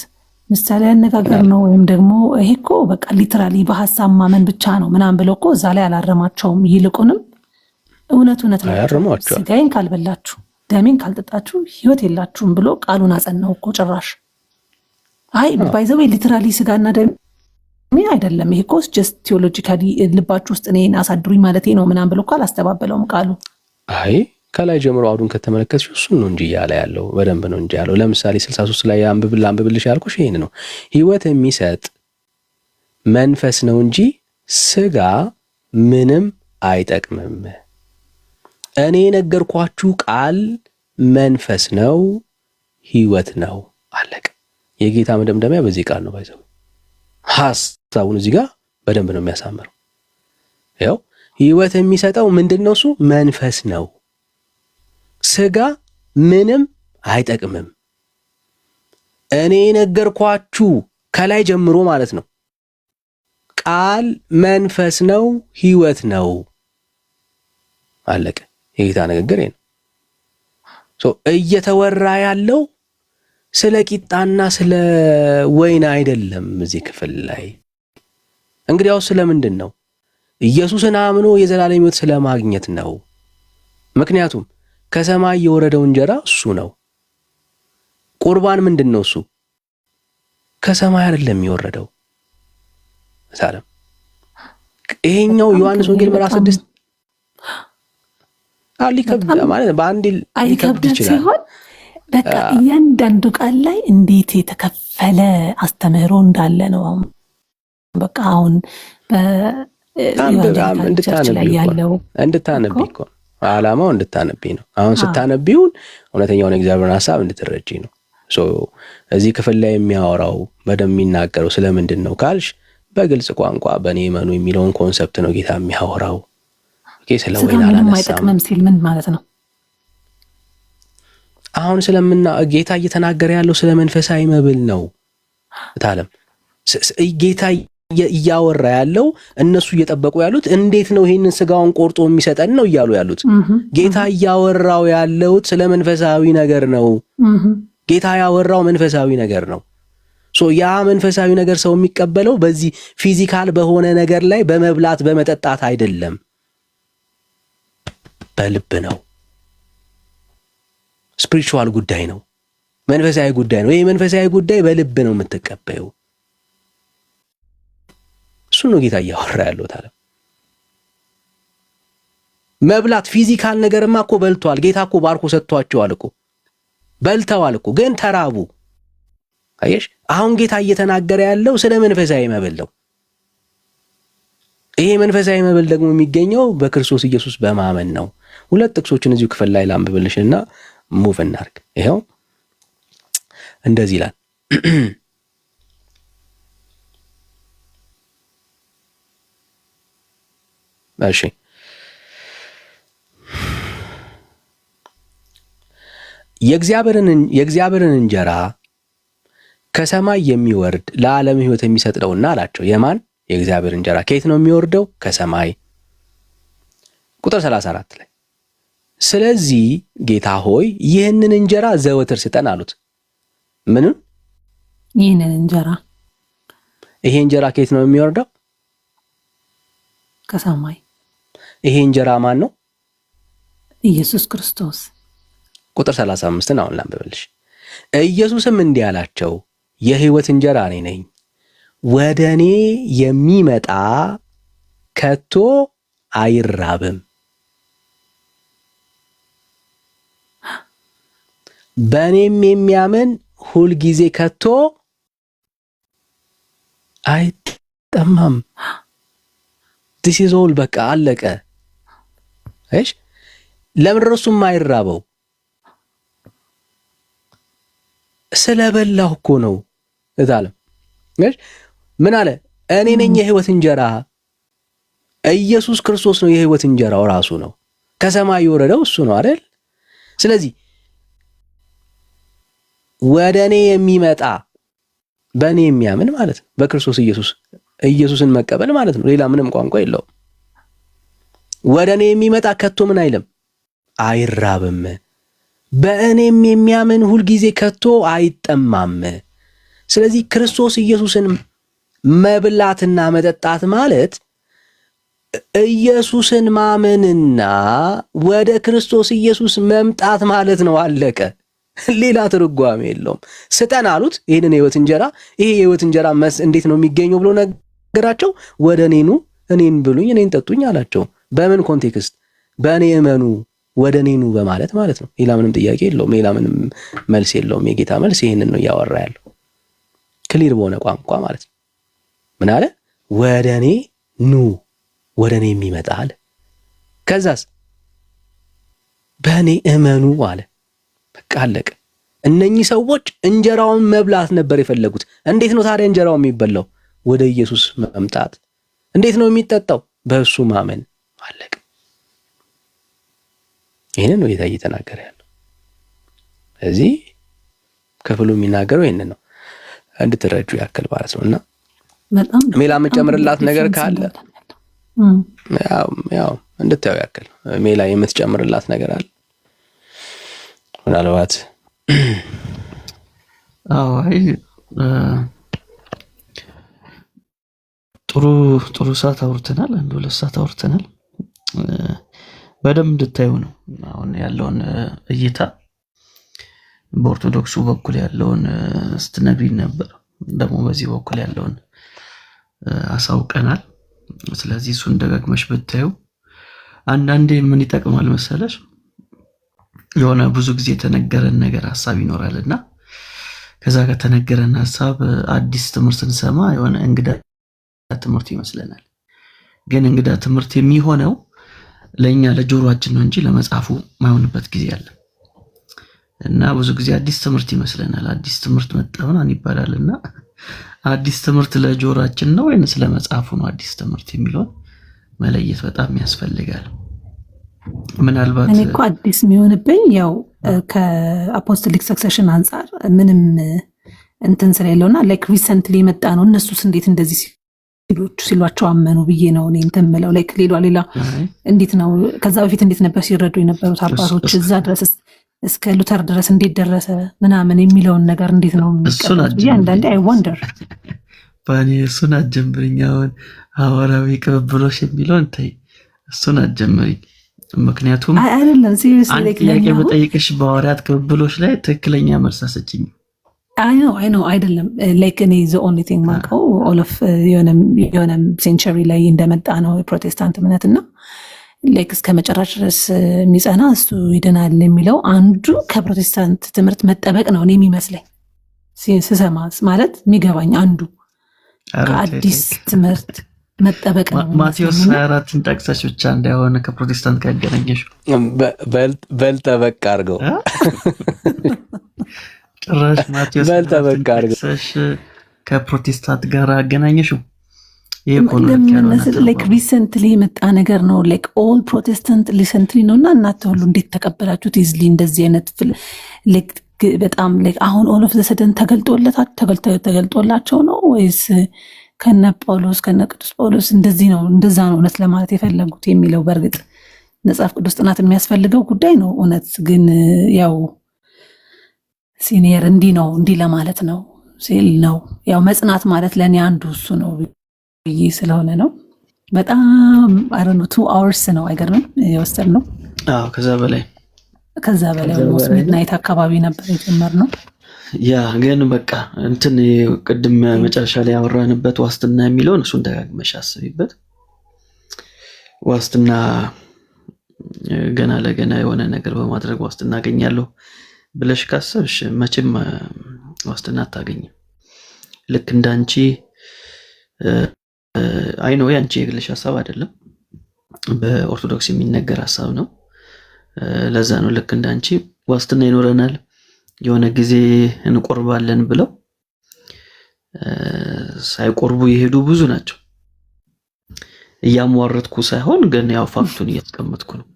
ምሳሌ አነጋገር ነው። ወይም ደግሞ ይሄ እኮ በቃ ሊትራሊ በሀሳብ ማመን ብቻ ነው ምናምን ብለው እኮ እዛ ላይ አላረማቸውም። ይልቁንም እውነት ናቸው። ስጋዬን ካልበላችሁ ደሜን ካልጠጣችሁ ህይወት የላችሁም ብሎ ቃሉን አጸናው እኮ ጭራሽ። አይ ባይዘው ሊትራሊ ስጋና ደሜ አይደለም ይሄ እኮ ጀስት ቴዎሎጂካሊ ልባችሁ ውስጥ እኔን አሳድሩኝ ማለት ነው ምናምን ብሎ እኮ አላስተባበለውም ቃሉ። አይ ከላይ ጀምሮ አውዱን ከተመለከትሽ እሱን ነው እንጂ እያለ ያለው በደንብ ነው እንጂ ያለው። ለምሳሌ 63 ላይ አንብብልሽ ያልኩሽ ይሄን ነው። ህይወት የሚሰጥ መንፈስ ነው እንጂ ስጋ ምንም አይጠቅምም። እኔ የነገርኳችሁ ቃል መንፈስ ነው፣ ህይወት ነው። አለቀ። የጌታ መደምደሚያ በዚህ ቃል ነው። ባይዘው ሐሳቡን እዚህ ጋር በደንብ ነው የሚያሳምረው። ያው ህይወት የሚሰጠው ምንድነው? እሱ መንፈስ ነው። ስጋ ምንም አይጠቅምም። እኔ የነገርኳችሁ ከላይ ጀምሮ ማለት ነው ቃል መንፈስ ነው፣ ህይወት ነው። አለቀ። የጌታ ንግግር ነው። እየተወራ ያለው ስለ ቂጣና ስለ ወይን አይደለም። እዚህ ክፍል ላይ እንግዲያው ስለምንድን ነው? ኢየሱስን አምኖ የዘላለም ህይወት ስለማግኘት ነው። ምክንያቱም ከሰማይ የወረደው እንጀራ እሱ ነው። ቁርባን ምንድን ነው? እሱ ከሰማይ አይደለም የወረደው ታለም። ይሄኛው ዮሐንስ ወንጌል ምዕራፍ 6 ሊከብድ ማለት በአንድ ሊከብድ ይችላል። በቃ እያንዳንዱ ቃል ላይ እንዴት የተከፈለ አስተምህሮ እንዳለ ነው። በቃ አሁን እንድታነቢ እኮ ዓላማው እንድታነቢ ነው። አሁን ስታነቢውን እውነተኛውን እግዚአብሔርን ሐሳብ እንድትረጂ ነው። እዚህ ክፍል ላይ የሚያወራው በደንብ የሚናገረው ስለምንድን ነው ካልሽ በግልጽ ቋንቋ በእኔ እመኑ የሚለውን ኮንሰፕት ነው ጌታ የሚያወራው። ስለ ወይን አላነሳም ሲል ምን ማለት ነው? አሁን ጌታ እየተናገረ ያለው ስለ መንፈሳዊ መብል ነው። ታለም ጌታ እያወራ ያለው እነሱ እየጠበቁ ያሉት እንዴት ነው ይሄንን ስጋውን ቆርጦ የሚሰጠን ነው እያሉ ያሉት። ጌታ እያወራው ያለው ስለ መንፈሳዊ ነገር ነው። ጌታ ያወራው መንፈሳዊ ነገር ነው። ያ መንፈሳዊ ነገር ሰው የሚቀበለው በዚህ ፊዚካል በሆነ ነገር ላይ በመብላት በመጠጣት አይደለም፣ በልብ ነው። ስፒሪቹዋል ጉዳይ ነው፣ መንፈሳዊ ጉዳይ ነው። ይሄ መንፈሳዊ ጉዳይ በልብ ነው የምትቀበየው። እሱ ነው ጌታ እያወራ ያለው ታዲያ። መብላት ፊዚካል ነገርማ እኮ በልቷል። ጌታ እኮ ባርኮ ሰጥቷቸዋል እኮ በልተዋል እኮ፣ ግን ተራቡ። አየሽ፣ አሁን ጌታ እየተናገረ ያለው ስለ መንፈሳዊ መብል ነው። ይሄ መንፈሳዊ መብል ደግሞ የሚገኘው በክርስቶስ ኢየሱስ በማመን ነው። ሁለት ጥቅሶችን እዚሁ ክፍል ላይ ላንብብልሽና ሙቭ እናርግ። ይሄው እንደዚህ ይላል። እሺ የእግዚአብሔርን እንጀራ ከሰማይ የሚወርድ ለዓለም ሕይወት የሚሰጥ ነውና አላቸው። የማን? የእግዚአብሔር እንጀራ ከየት ነው የሚወርደው? ከሰማይ። ቁጥር 34 ላይ ስለዚህ ጌታ ሆይ ይህንን እንጀራ ዘወትር ስጠን አሉት። ምንም? ይህንን እንጀራ። ይሄ እንጀራ ከየት ነው የሚወርደው? ከሰማይ። ይሄ እንጀራ ማን ነው? ኢየሱስ ክርስቶስ። ቁጥር 35ን አሁን ላንብብልሽ። ኢየሱስም እንዲህ አላቸው፣ የሕይወት እንጀራ እኔ ነኝ። ወደ እኔ የሚመጣ ከቶ አይራብም፣ በእኔም የሚያምን ሁልጊዜ ከቶ አይጠማም። ዲስ ኢዝ ኦል። በቃ አለቀ። እሺ ለምን እርሱ የማይራበው? ስለበላሁ እኮ ነው። እታለም እሺ ምን አለ? እኔ ነኝ የሕይወት እንጀራ። ኢየሱስ ክርስቶስ ነው የሕይወት እንጀራው፣ ራሱ ነው። ከሰማይ የወረደው እሱ ነው አይደል? ስለዚህ ወደ እኔ የሚመጣ በእኔ የሚያምን ማለት ነው፣ በክርስቶስ ኢየሱስን መቀበል ማለት ነው። ሌላ ምንም ቋንቋ የለውም። ወደ እኔ የሚመጣ ከቶ ምን አይልም? አይራብም። በእኔም የሚያምን ሁልጊዜ ከቶ አይጠማም። ስለዚህ ክርስቶስ ኢየሱስን መብላትና መጠጣት ማለት ኢየሱስን ማመንና ወደ ክርስቶስ ኢየሱስ መምጣት ማለት ነው። አለቀ። ሌላ ትርጓሜ የለውም። ስጠን አሉት ይህንን የህይወት እንጀራ። ይሄ የህይወት እንጀራ እንዴት ነው የሚገኘው ብሎ ነገራቸው። ወደ እኔ ኑ፣ እኔን ብሉኝ፣ እኔን ጠጡኝ አላቸው። በምን ኮንቴክስት? በእኔ እመኑ፣ ወደ እኔ ኑ በማለት ማለት ነው። ሌላ ምንም ጥያቄ የለውም። ሌላ ምንም መልስ የለውም። የጌታ መልስ ይህንን ነው እያወራ ያለው፣ ክሊር በሆነ ቋንቋ ማለት ነው። ምን አለ? ወደ እኔ ኑ፣ ወደ እኔ የሚመጣ አለ። ከዛስ በእኔ እመኑ አለ። በቃ አለቀ። እነኚህ ሰዎች እንጀራውን መብላት ነበር የፈለጉት። እንዴት ነው ታዲያ እንጀራው የሚበላው? ወደ ኢየሱስ መምጣት። እንዴት ነው የሚጠጣው? በእሱ ማመን። አለቀ። ይህንን ነው ጌታ እየተናገረ ያለው። እዚህ ክፍሉ የሚናገረው ይህንን ነው እንድትረጁ ያክል ማለት ነው። እና ሜላ የምትጨምርላት ነገር ካለ ያው እንድታዩ ያክል ሜላ የምትጨምርላት ነገር አለ ምናልባት? አይ ጥሩ ሰዓት አውርተናል። 1-2 ሰዓት አውርተናል። በደንብ እንድታዩ ነው አሁን ያለውን እይታ። በኦርቶዶክሱ በኩል ያለውን ስትነግሪን ነበር፣ ደግሞ በዚህ በኩል ያለውን አሳውቀናል። ስለዚህ እሱን ደጋግመሽ ብታዩ አንዳንዴ ምን ይጠቅማል መሰለሽ፣ የሆነ ብዙ ጊዜ የተነገረን ነገር ሐሳብ ይኖራልና ከዛ ከተነገረን ሐሳብ አዲስ ትምህርት ስንሰማ የሆነ እንግዳ ትምህርት ይመስለናል። ግን እንግዳ ትምህርት የሚሆነው ለኛ ለጆሮአችን ነው እንጂ ለመጽሐፉ ማይሆንበት ጊዜ አለ እና ብዙ ጊዜ አዲስ ትምህርት ይመስለናል። አዲስ ትምህርት መጣውን ይባላልና አዲስ ትምህርት ለጆሮአችን ነው ወይስ ለመጽሐፉ ነው? አዲስ ትምህርት የሚለውን መለየት በጣም ያስፈልጋል። ምናልባት እኔ እኮ አዲስ የሚሆንብኝ ያው ከአፖስቶሊክ ሰክሰሽን አንጻር ምንም እንትን ስለሌለውና ላይክ ሪሰንትሊ የመጣ ነው። እነሱስ እንዴት እንደዚህ ሲሏቸው አመኑ ብዬ ነው እኔ እንትን የምለው። ላይክ ሌላ እንዴት ነው ከዛ በፊት እንዴት ነበር ሲረዱ የነበሩት አባቶች? እዛ ድረስ እስከ ሉተር ድረስ እንዴት ደረሰ ምናምን የሚለውን ነገር እንዴት ነው የሚቀበሉት ብዬ አንዳንዴ አይ ወንደር። ባኔ እሱን አትጀምሪኝ። አሁን ሐዋርያዊ ቅብብሎሽ የሚለውን ተይ፣ እሱን አትጀምሪኝ። ምክንያቱም አይደለም ሲሪየስ አንድ ጥያቄ በጠይቅሽ በሐዋርያት ቅብብሎሽ ላይ ትክክለኛ መልስ አሰጭኝ። አይ ኖ አይደለም ላይክ እኔ ዘ ኦንሊ ቲንግ ማውቀው ኦል ኦፍ የሆነ ሴንቸሪ ላይ እንደመጣ ነው የፕሮቴስታንት እምነትና ላይክ እስከ መጨረሻ ድረስ የሚጸና እሱ ይድናል የሚለው አንዱ ከፕሮቴስታንት ትምህርት መጠበቅ ነው እኔ የሚመስለኝ ስሰማ ማለት የሚገባኝ አንዱ ከአዲስ ትምህርት መጠበቅ ነው። ማቴዎስ 24ን ጠቅሰሽ ብቻ እንዳይሆን ከፕሮቴስታንት ጋር ያገናኘሽ በልጠበቅ አድርገው ጭራሽ ማቴዎስ ጠቅሰሽ ከፕሮቴስታንት ጋር አገናኘሽው። ላይክ ሪሰንትሊ የመጣ ነገር ነው። ላይክ ኦል ፕሮቴስታንት ሪሰንትሊ ነው እና እናንተ ሁሉ እንዴት ተቀበላችሁት? ኢዝሊ እንደዚህ አይነት በጣም አሁን ኦል ኦፍ ዘ ሰደን ተገልጦላቸው ነው ወይስ ከነ ጳውሎስ ከነ ቅዱስ ጳውሎስ እንደዚህ ነው እንደዛ ነው እውነት ለማለት የፈለጉት የሚለው በእርግጥ መጽሐፍ ቅዱስ ጥናት የሚያስፈልገው ጉዳይ ነው። እውነት ግን ያው ሲኒየር እንዲህ ለማለት ነው ሲል ነው ያው መጽናት ማለት ለእኔ አንዱ እሱ ነው ብዬ ስለሆነ ነው። በጣም አረኑ 2 hours ነው አይገርምም የወሰድነው? አዎ ከዛ በላይ ኦልሞስት ሚድናይት አካባቢ ነበር የጀመርነው። ያ ግን በቃ እንትን ቅድም መጨረሻ ላይ ያወራንበት ዋስትና የሚለውን እሱን ደጋግመሽ አስቢበት። ዋስትና ገና ለገና የሆነ ነገር በማድረግ ዋስትና አገኛለሁ ብለሽ ካሰብሽ መቼም ዋስትና አታገኝም። ልክ እንዳንቺ አይ ነው ያንቺ የግልሽ ሐሳብ አይደለም፣ በኦርቶዶክስ የሚነገር ሐሳብ ነው። ለዛ ነው ልክ እንዳንቺ ዋስትና ይኖረናል የሆነ ጊዜ እንቆርባለን ብለው ሳይቆርቡ የሄዱ ብዙ ናቸው። እያሟረትኩ ሳይሆን ግን ያው ፋክቱን እያስቀመጥኩ ነው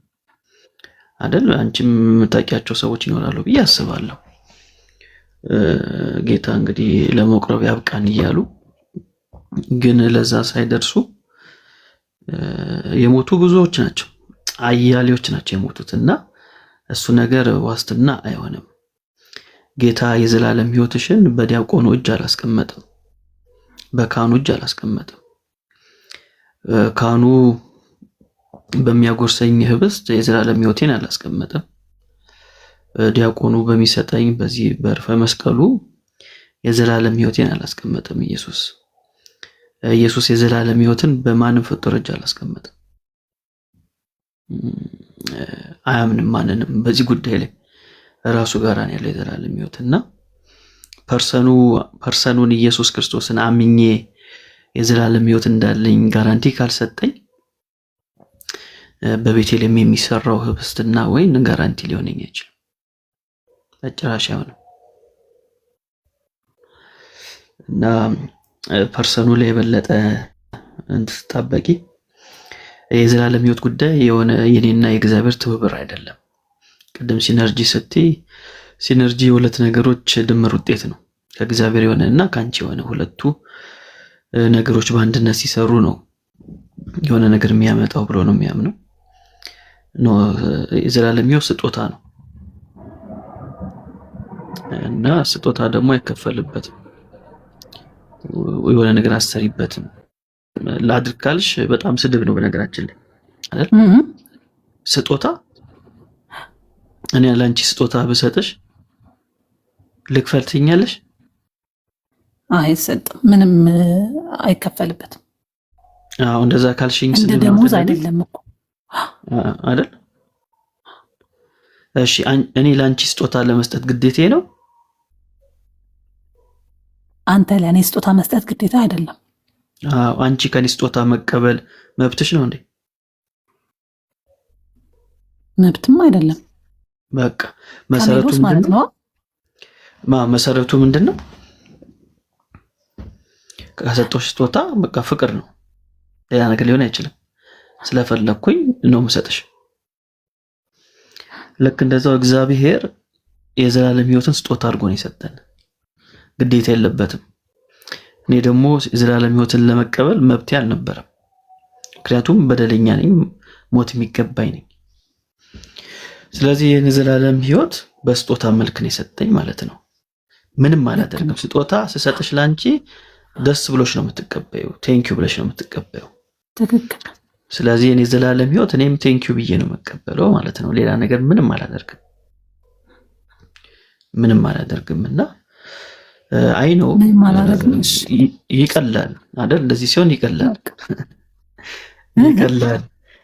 አይደል? አንቺም የምታውቂያቸው ሰዎች ይኖራሉ ብዬ አስባለሁ። ጌታ እንግዲህ ለመቁረብ ያብቃን እያሉ ግን ለዛ ሳይደርሱ የሞቱ ብዙዎች ናቸው፣ አያሌዎች ናቸው የሞቱትና እሱ ነገር ዋስትና አይሆንም። ጌታ የዘላለም ሕይወትሽን በዲያቆኑ እጅ አላስቀመጠም፣ በካህኑ እጅ አላስቀመጠም። ካህኑ በሚያጎርሰኝ ህብስት የዘላለም ሕይወቴን አላስቀመጠም። ዲያቆኑ በሚሰጠኝ በዚህ በዕርፈ መስቀሉ የዘላለም ሕይወቴን አላስቀመጠም። ኢየሱስ የዘላለም ሕይወትን በማንም ፍጡር እጅ አላስቀመጠም። አያምንም ማንንም በዚህ ጉዳይ ላይ ራሱ ጋር ነው ያለው የዘላለም ሕይወትና ፐርሰኑን ኢየሱስ ክርስቶስን አምኜ የዘላለም ሕይወት እንዳለኝ ጋራንቲ ካልሰጠኝ በቤቴልሔም የሚሰራው ህብስትና ወይን ጋራንቲ ሊሆነኝ አይችልም። በጭራሽ አይሆንም። እና ፐርሰኑ ላይ የበለጠ እንድትጣበቂ የዘላለም ሕይወት ጉዳይ የሆነ የኔና የእግዚአብሔር ትብብር አይደለም። ቅድም ሲነርጂ ስትይ ሲነርጂ የሁለት ነገሮች ድምር ውጤት ነው። ከእግዚአብሔር የሆነና ከአንቺ የሆነ ሁለቱ ነገሮች በአንድነት ሲሰሩ ነው የሆነ ነገር የሚያመጣው ብሎ ነው የሚያምነው። የዘላለም ሕይወት ስጦታ ነው እና ስጦታ ደግሞ አይከፈልበትም። የሆነ ነገር አሰሪበትም። ላድርግ ካልሽ በጣም ስድብ ነው በነገራችን ላይ አይደል? ስጦታ እኔ ያላንቺ ስጦታ ብሰጥሽ ልክፈል ትይኛለሽ? አይሰጥም፣ ምንም አይከፈልበትም። አዎ እንደዛ ካልሽኝ እንደ ደሞዝ አይደለም እኮ አይደል? እሺ እኔ ላንቺ ስጦታ ለመስጠት ግዴታዬ ነው? አንተ ለእኔ ስጦታ መስጠት ግዴታ አይደለም። አንቺ ከኔ ስጦታ መቀበል መብትሽ ነው እንዴ? መብትም አይደለም። በቃ መሰረቱ ምንድነው? መሰረቱ ምንድነው? ከሰጠሽ ስጦታ በቃ ፍቅር ነው፣ ሌላ ነገር ሊሆን አይችልም። ስለፈለኩኝ ነው የምሰጥሽ። ልክ እንደዛው እግዚአብሔር የዘላለም ሕይወትን ስጦታ አድርጎ ነው የሰጠን፣ ግዴታ የለበትም። እኔ ደግሞ የዘላለም ሕይወትን ለመቀበል መብቴ አልነበረም፣ ምክንያቱም በደለኛ ነኝ፣ ሞት የሚገባኝ ነኝ። ስለዚህ የዘላለም ሕይወት በስጦታ መልክ ነው የሰጠኝ ማለት ነው። ምንም አላደርግም። ስጦታ ስሰጥሽ ላንቺ ደስ ብሎሽ ነው የምትቀበዩ፣ ቴንኪዩ ብለሽ ነው የምትቀበዩ። ትክክል። ስለዚህ የኔ ዘላለም ሕይወት እኔም ቴንኪዩ ብዬ ነው የምቀበለው ማለት ነው። ሌላ ነገር ምንም አላደርግምና አይ ነው ይቀላል አይደል? እንደዚህ ሲሆን ይቀላል።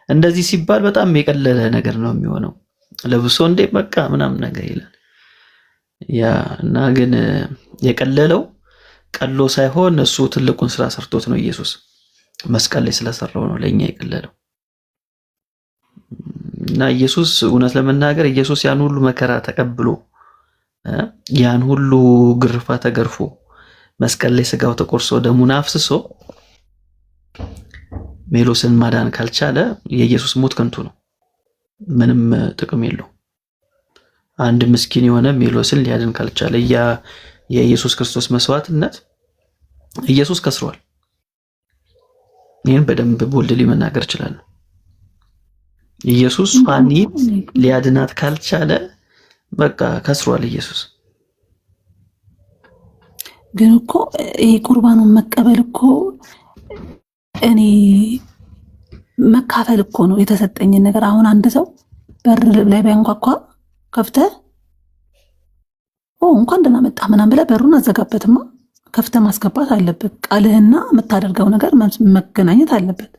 እንደዚህ ሲባል በጣም የቀለለ ነገር ነው የሚሆነው። ለብሶ እንዴ በቃ ምናምን ነገር ይላል። ያ እና ግን የቀለለው ቀሎ ሳይሆን እሱ ትልቁን ስራ ሰርቶት ነው። ኢየሱስ መስቀል ላይ ስለሰራው ነው ለኛ የቀለለው። እና ኢየሱስ እውነት ለመናገር ኢየሱስ ያን ሁሉ መከራ ተቀብሎ ያን ሁሉ ግርፋ ተገርፎ መስቀል ላይ ስጋው ተቆርሶ ደሙን አፍስሶ ሜሎስን ማዳን ካልቻለ የኢየሱስ ሞት ከንቱ ነው፣ ምንም ጥቅም የለው። አንድ ምስኪን የሆነ ሜሎስን ሊያድን ካልቻለ የኢየሱስ ክርስቶስ መስዋዕትነት ኢየሱስ ከስሯል። ይህን በደንብ ቦልድ ሊመናገር ይችላል። ኢየሱስ ፋኒን ሊያድናት ካልቻለ በቃ ከስሯል ኢየሱስ። ግን እኮ ይሄ ቁርባኑን መቀበል እኮ እኔ መካፈል እኮ ነው የተሰጠኝን ነገር። አሁን አንድ ሰው በር ላይ ቢያንኳኳ ከፍተህ እንኳን ደህና መጣ ምናምን ብለህ በሩን አዘጋበትማ። ከፍተህ ማስገባት አለበት። ቃልህና የምታደርገው ነገር መገናኘት አለበት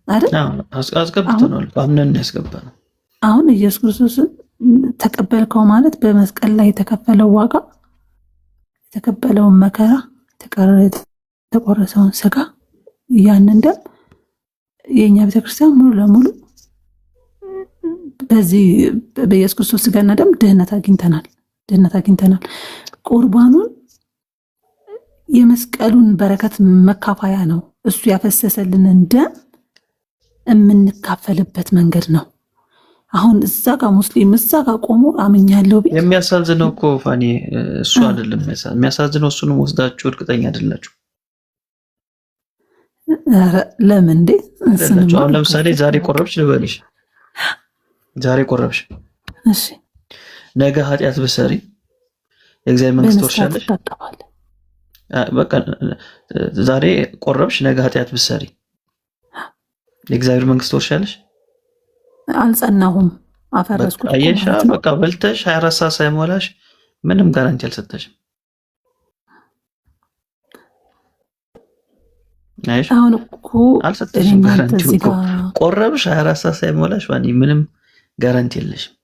አይደል? አስገብተናል፣ አምነን ያስገባነው። አሁን ኢየሱስ ክርስቶስን ተቀበልከው ማለት በመስቀል ላይ የተከፈለው ዋጋ፣ የተቀበለውን መከራ፣ የተቆረሰውን ስጋ፣ ያንን ደም የእኛ ቤተክርስቲያን ሙሉ ለሙሉ በዚህ በኢየሱስ ክርስቶስ ስጋና ደም ድህነት አግኝተናል። ቁርባኑን የመስቀሉን በረከት መካፈያ ነው። እሱ ያፈሰሰልንን ደም የምንካፈልበት መንገድ ነው። አሁን እዛ ጋር ሙስሊም እዛ ጋር ቆሞ አምኛለሁ ቢል የሚያሳዝነው እኮ ፋኒ እሱ አይደለም የሚያሳዝነው፣ እሱንም ወስዳችሁ እርግጠኛ አይደላችሁ። ለምን እንዴ? አሁን ለምሳሌ ዛሬ ቆረብሽ ልበልሽ፣ ዛሬ ቆረብሽ፣ እሺ፣ ነገ ኃጢአት ብትሰሪ የእግዚአብሔር መንግስት ትወርሻለሽ? በቃ ዛሬ ቆረብሽ፣ ነገ ኃጢአት ብትሰሪ የእግዚአብሔር መንግስት ትወርሻለሽ? አልጸናሁም፣ አፈረስኩት። አየሽ፣ በቃ በልተሽ 24 ሰዓት ሳይሞላሽ ምንም ጋራንቲ አልሰጠሽም። አይሽ አሁን እኮ አልሰጠሽም ጋራንቲ እኮ ቆረብሽ 24 ሰዓት ሳይሞላሽ ምንም ጋራንቲ የለሽም።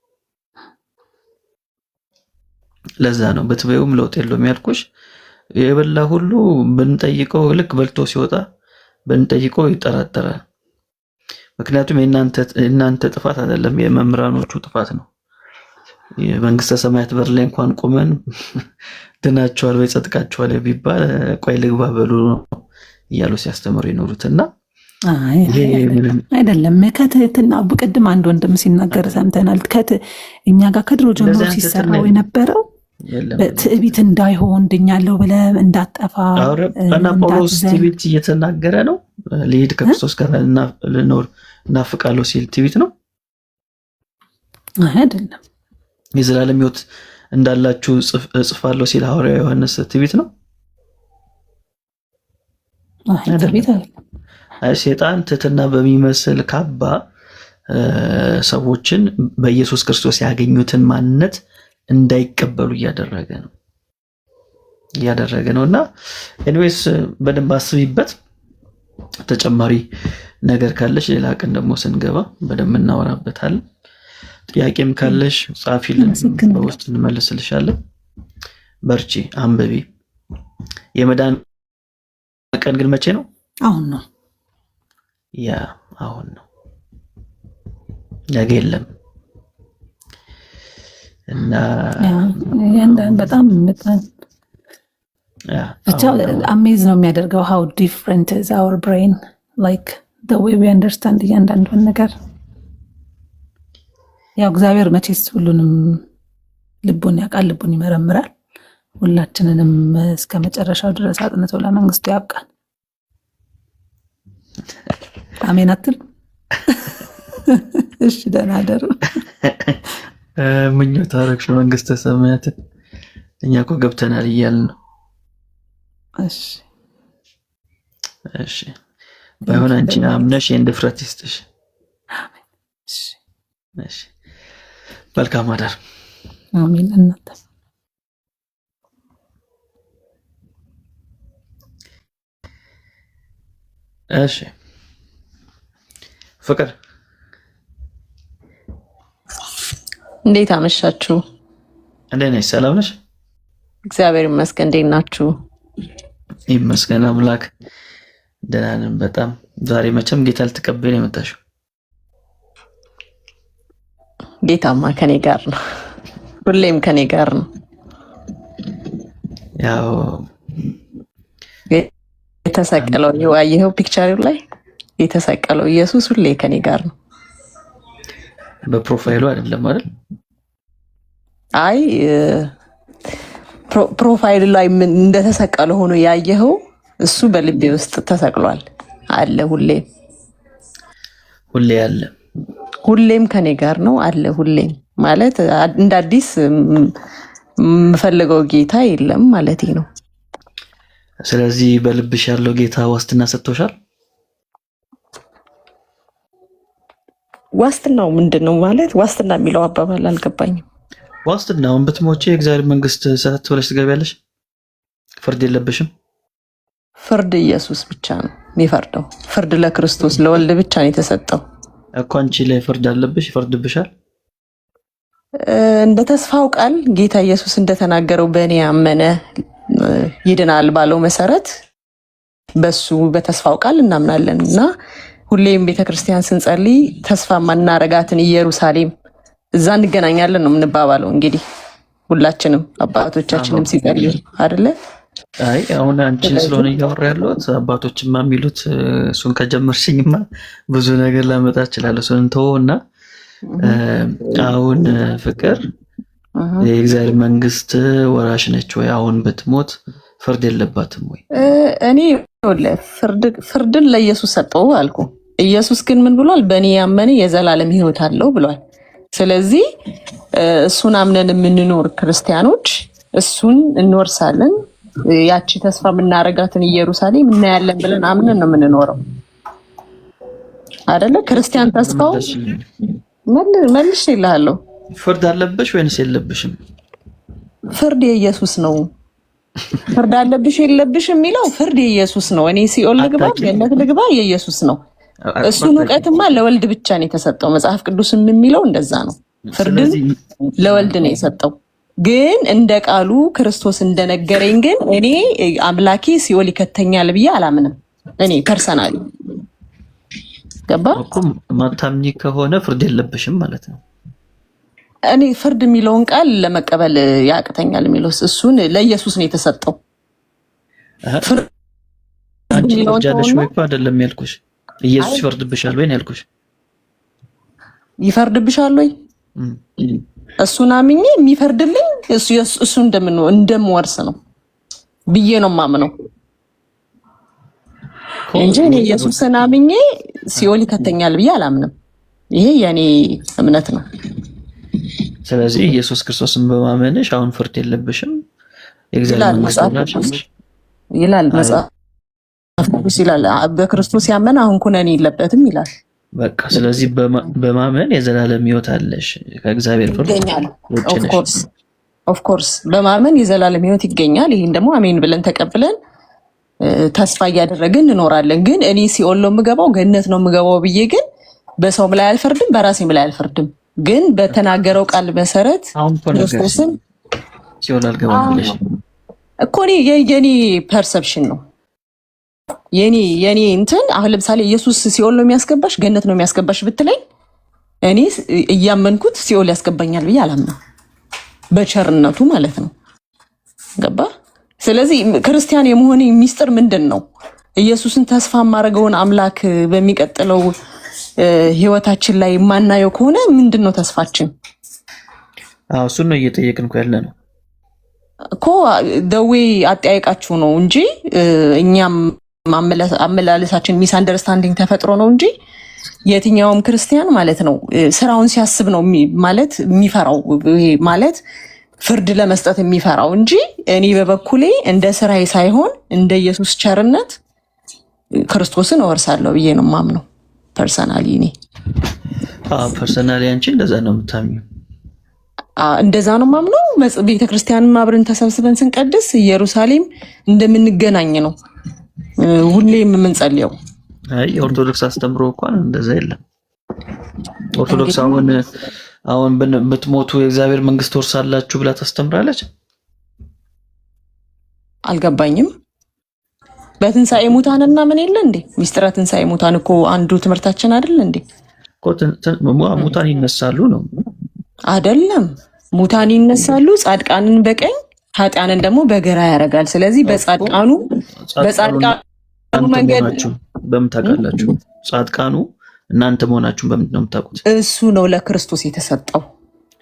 ለዛ ነው በትበዩም ለውጥ የለውም ያልኩሽ። የበላ ሁሉ ብንጠይቀው ልክ በልቶ ሲወጣ ብንጠይቀው ይጠራጠራል። ምክንያቱም የእናንተ ጥፋት አይደለም፣ የመምህራኖቹ ጥፋት ነው። የመንግስተ ሰማያት በር ላይ እንኳን ቆመን ድናቸዋል ወይ ጸድቃቸዋል ቢባል ቆይ ልግባ በሉ ነው እያሉ ሲያስተምሩ ይኖሩትና አይደለም። ከትህትና ቅድም አንድ ወንድም ሲናገር ሰምተናል። እኛ ጋር ከድሮ ጀምሮ ሲሰራው የነበረው ትዕቢት እንዳይሆን ድኛለሁ ብለህ እንዳጠፋ እና ጳውሎስ ትዕቢት እየተናገረ ነው። ልሂድ ከክርስቶስ ጋር ልኖር እናፍቃለሁ ሲል ትዕቢት ነው አይደለም። የዘላለም ሕይወት እንዳላችሁ እጽፋለሁ ሲል ሐዋርያው ዮሐንስ ትዕቢት ነው አይደለም። ሰይጣን ትህትና በሚመስል ካባ ሰዎችን በኢየሱስ ክርስቶስ ያገኙትን ማንነት እንዳይቀበሉ እያደረገ ነውና ኤኒዌይስ በደንብ አስቢበት። ተጨማሪ ነገር ካለሽ ሌላ ቀን ደግሞ ስንገባ በደንብ እናወራበታለን። ጥያቄም ካለሽ ጻፊልን፣ በውስጥ እንመልስልሻለን። በርቺ፣ አንብቢ። የመዳን ቀን ግን መቼ ነው? አሁን ነው። አሁን ነው፣ ነገ የለም። እና በጣም ብቻ አሜዝ ነው የሚያደርገው how different is our brain like the way we understand እያንዳንዱን ነገር። ያው እግዚአብሔር መቼስ ሁሉንም ልቡን ያውቃል፣ ልቡን ይመረምራል። ሁላችንንም እስከ መጨረሻው ድረስ አጥንቶ ለመንግስቱ ያብቃል። አሜን አትል? እሺ ደህና አደሩ። ምኞት አረግሽ መንግስተ ሰማያትን። እኛ እኮ ገብተናል እያልን ነው። እሺ ባይሆን አንቺን አምነሽ የእንድፍረት ይስጥሽ። እሺ መልካም አዳር። አሜን። እናንተ እሺ ፍቅር እንዴት አመሻችሁ? እንዴት ነሽ? ሰላም ነሽ? እግዚአብሔር ይመስገን። እንዴት ናችሁ? ይመስገን አምላክ ደህና ነን በጣም። ዛሬ መቼም ጌታ ልትቀበይ ነው የመጣሽው? ጌታማ ከኔ ጋር ነው፣ ሁሌም ከኔ ጋር ነው። ያው የተሰቀለው ያየኸው ፒክቸሩ ላይ የተሰቀለው ኢየሱስ ሁሌ ከኔ ጋር ነው። በፕሮፋይሉ አይደለም አይደል? አይ ፕሮፋይሉ ላይ ምን እንደተሰቀለ ሆኖ ያየኸው እሱ በልቤ ውስጥ ተሰቅሏል አለ። ሁሌም አለ፣ ሁሌም ከኔ ጋር ነው አለ። ሁሌም ማለት እንደ አዲስ የምፈልገው ጌታ የለም ማለቴ ነው። ስለዚህ በልብሽ ያለው ጌታ ዋስትና ሰጥቶሻል? ዋስትናው ምንድነው? ማለት ዋስትና የሚለው አባባል አልገባኝም። ዋስትናውን ብትሞቼ የእግዚአብሔር መንግስት ሰት ብለሽ ትገቢያለሽ። ፍርድ የለብሽም። ፍርድ ኢየሱስ ብቻ ነው የሚፈርደው። ፍርድ ለክርስቶስ ለወልድ ብቻ ነው የተሰጠው እኮ። አንቺ ላይ ፍርድ አለብሽ፣ ይፈርድብሻል። እንደ ተስፋው ቃል ጌታ ኢየሱስ እንደተናገረው በእኔ ያመነ ይድናል ባለው መሰረት በሱ በተስፋው ቃል እናምናለን እና ሁሌም ቤተክርስቲያን ስንጸልይ ተስፋ ማናረጋትን ኢየሩሳሌም እዛ እንገናኛለን ነው የምንባባለው። እንግዲህ ሁላችንም አባቶቻችንም ሲጸልዩ አይደለ? አይ አሁን አንቺን ስለሆነ እያወራ ያለሁት አባቶችማ የሚሉት እሱን ከጀመርሽኝማ ብዙ ነገር ላመጣ እችላለሁ። እሱን ተወውና አሁን ፍቅር የእግዚአብሔር መንግስት ወራሽ ነች ወይ? አሁን ብትሞት ፍርድ የለባትም ወይ? እኔ ፍርድን ለኢየሱስ ሰጠው አልኩ። ኢየሱስ ግን ምን ብሏል? በእኔ ያመነ የዘላለም ሕይወት አለው ብሏል። ስለዚህ እሱን አምነን የምንኖር ክርስቲያኖች እሱን እንወርሳለን። ያቺ ተስፋ የምናረጋትን ኢየሩሳሌም እናያለን ብለን አምነን ነው የምንኖረው አይደለ? ክርስቲያን ተስፋው መልሽ ይላልው። ፍርድ አለብሽ ወይንስ የለብሽም? ፍርድ የኢየሱስ ነው። ፍርድ አለብሽ የለብሽም የሚለው ፍርድ የኢየሱስ ነው። እኔ ሲኦል ልግባ ገነት ልግባ የኢየሱስ ነው። እሱን እውቀትማ ለወልድ ብቻ ነው የተሰጠው። መጽሐፍ ቅዱስም የሚለው እንደዛ ነው። ፍርድን ለወልድ ነው የሰጠው። ግን እንደ ቃሉ ክርስቶስ እንደነገረኝ ግን እኔ አምላኬ ሲኦል ይከተኛል ብዬ አላምንም። እኔ ፐርሰናሊ ገባ እኮ ማታምኚ ከሆነ ፍርድ የለብሽም ማለት ነው። እኔ ፍርድ የሚለውን ቃል ለመቀበል ያቅተኛል የሚለው እሱን ለኢየሱስ ነው የተሰጠው። አንቺ ትጃለሽ ወይ እኮ አይደለም ያልኩሽ። ኢየሱስ ይፈርድብሻል ወይ ነው ያልኩሽ። ይፈርድብሻል ወይ? እሱን አምኜ የሚፈርድልኝ እሱ እንደምወርስ ነው ብዬ ነው የማምነው እንጂ እኔ ኢየሱስን አምኜ ሲኦል ይከተኛል ብዬ አላምንም። ይሄ የኔ እምነት ነው። ስለዚህ ኢየሱስ ክርስቶስን በማመንሽ አሁን ፍርድ የለብሽም ይላል መጽሐፍ ቅዱስ ይላል። በክርስቶስ ያመነ አሁን ኩነኔ የለበትም ይላል። በቃ ስለዚህ በማመን የዘላለም ሕይወት አለሽ ከእግዚአብሔር ፍርድ ይገኛል። ኦፍ ኮርስ በማመን የዘላለም ሕይወት ይገኛል። ይሄን ደግሞ አሜን ብለን ተቀብለን ተስፋ እያደረግን እንኖራለን። ግን እኔ ሲኦል ነው የምገባው ገነት ነው የምገባው ብዬ ግን በሰውም ላይ አልፈርድም፣ በራሴም ላይ አልፈርድም። ግን በተናገረው ቃል መሰረት ክርስቶስን ሲኦል አልገባም ብለሽ እኮ የኔ ፐርሰፕሽን ነው የኔ እንትን። አሁን ለምሳሌ ኢየሱስ ሲኦል ነው የሚያስገባሽ ገነት ነው የሚያስገባሽ ብትለኝ እኔ እያመንኩት ሲኦል ያስገባኛል ብዬ አላምነው፣ በቸርነቱ ማለት ነው። ገባ? ስለዚህ ክርስቲያን የመሆኔ ሚስጥር ምንድን ነው? ኢየሱስን ተስፋ የማደርገውን አምላክ በሚቀጥለው ህይወታችን ላይ የማናየው ከሆነ ምንድን ነው ተስፋችን? እሱን ነው እየጠየቅን ያለ ነው እኮ። ደዌ አጠያየቃችሁ ነው እንጂ እኛም አመላለሳችን ሚስ አንደርስታንዲንግ ተፈጥሮ ነው እንጂ የትኛውም ክርስቲያን ማለት ነው ስራውን ሲያስብ ነው ማለት የሚፈራው ማለት ፍርድ ለመስጠት የሚፈራው እንጂ እኔ በበኩሌ እንደ ስራዬ ሳይሆን እንደ ኢየሱስ ቸርነት ክርስቶስን እወርሳለሁ ብዬ ነው የማምነው። ፐርሰናሊ እኔ ፐርሰናሊ አንቺ እንደዛ ነው የምታምኚው? እንደዛ ነው የማምነው። ቤተክርስቲያንም አብረን ተሰብስበን ስንቀድስ ኢየሩሳሌም እንደምንገናኝ ነው ሁሌም የምንጸልየው። አይ የኦርቶዶክስ አስተምሮ እንኳን እንደዛ የለም። ኦርቶዶክስ አሁን ብትሞቱ የእግዚአብሔር መንግስት ትወርሳላችሁ ብላ ታስተምራለች። አልገባኝም። በትንሣኤ ሙታንና ምን የለ እንዴ? ሚስጥረ ትንሣኤ ሙታን እኮ አንዱ ትምህርታችን አይደል እንዴ? ሙታን ይነሳሉ ነው አይደለም? ሙታን ይነሳሉ፣ ጻድቃንን በቀኝ ኃጢያንን ደግሞ በግራ ያደርጋል። ስለዚህ በጻድቃኑ መንገድ በምን ታውቃላችሁ? ጻድቃኑ እናንተ መሆናችሁን በምንድን ነው የምታውቁት? እሱ ነው ለክርስቶስ የተሰጠው።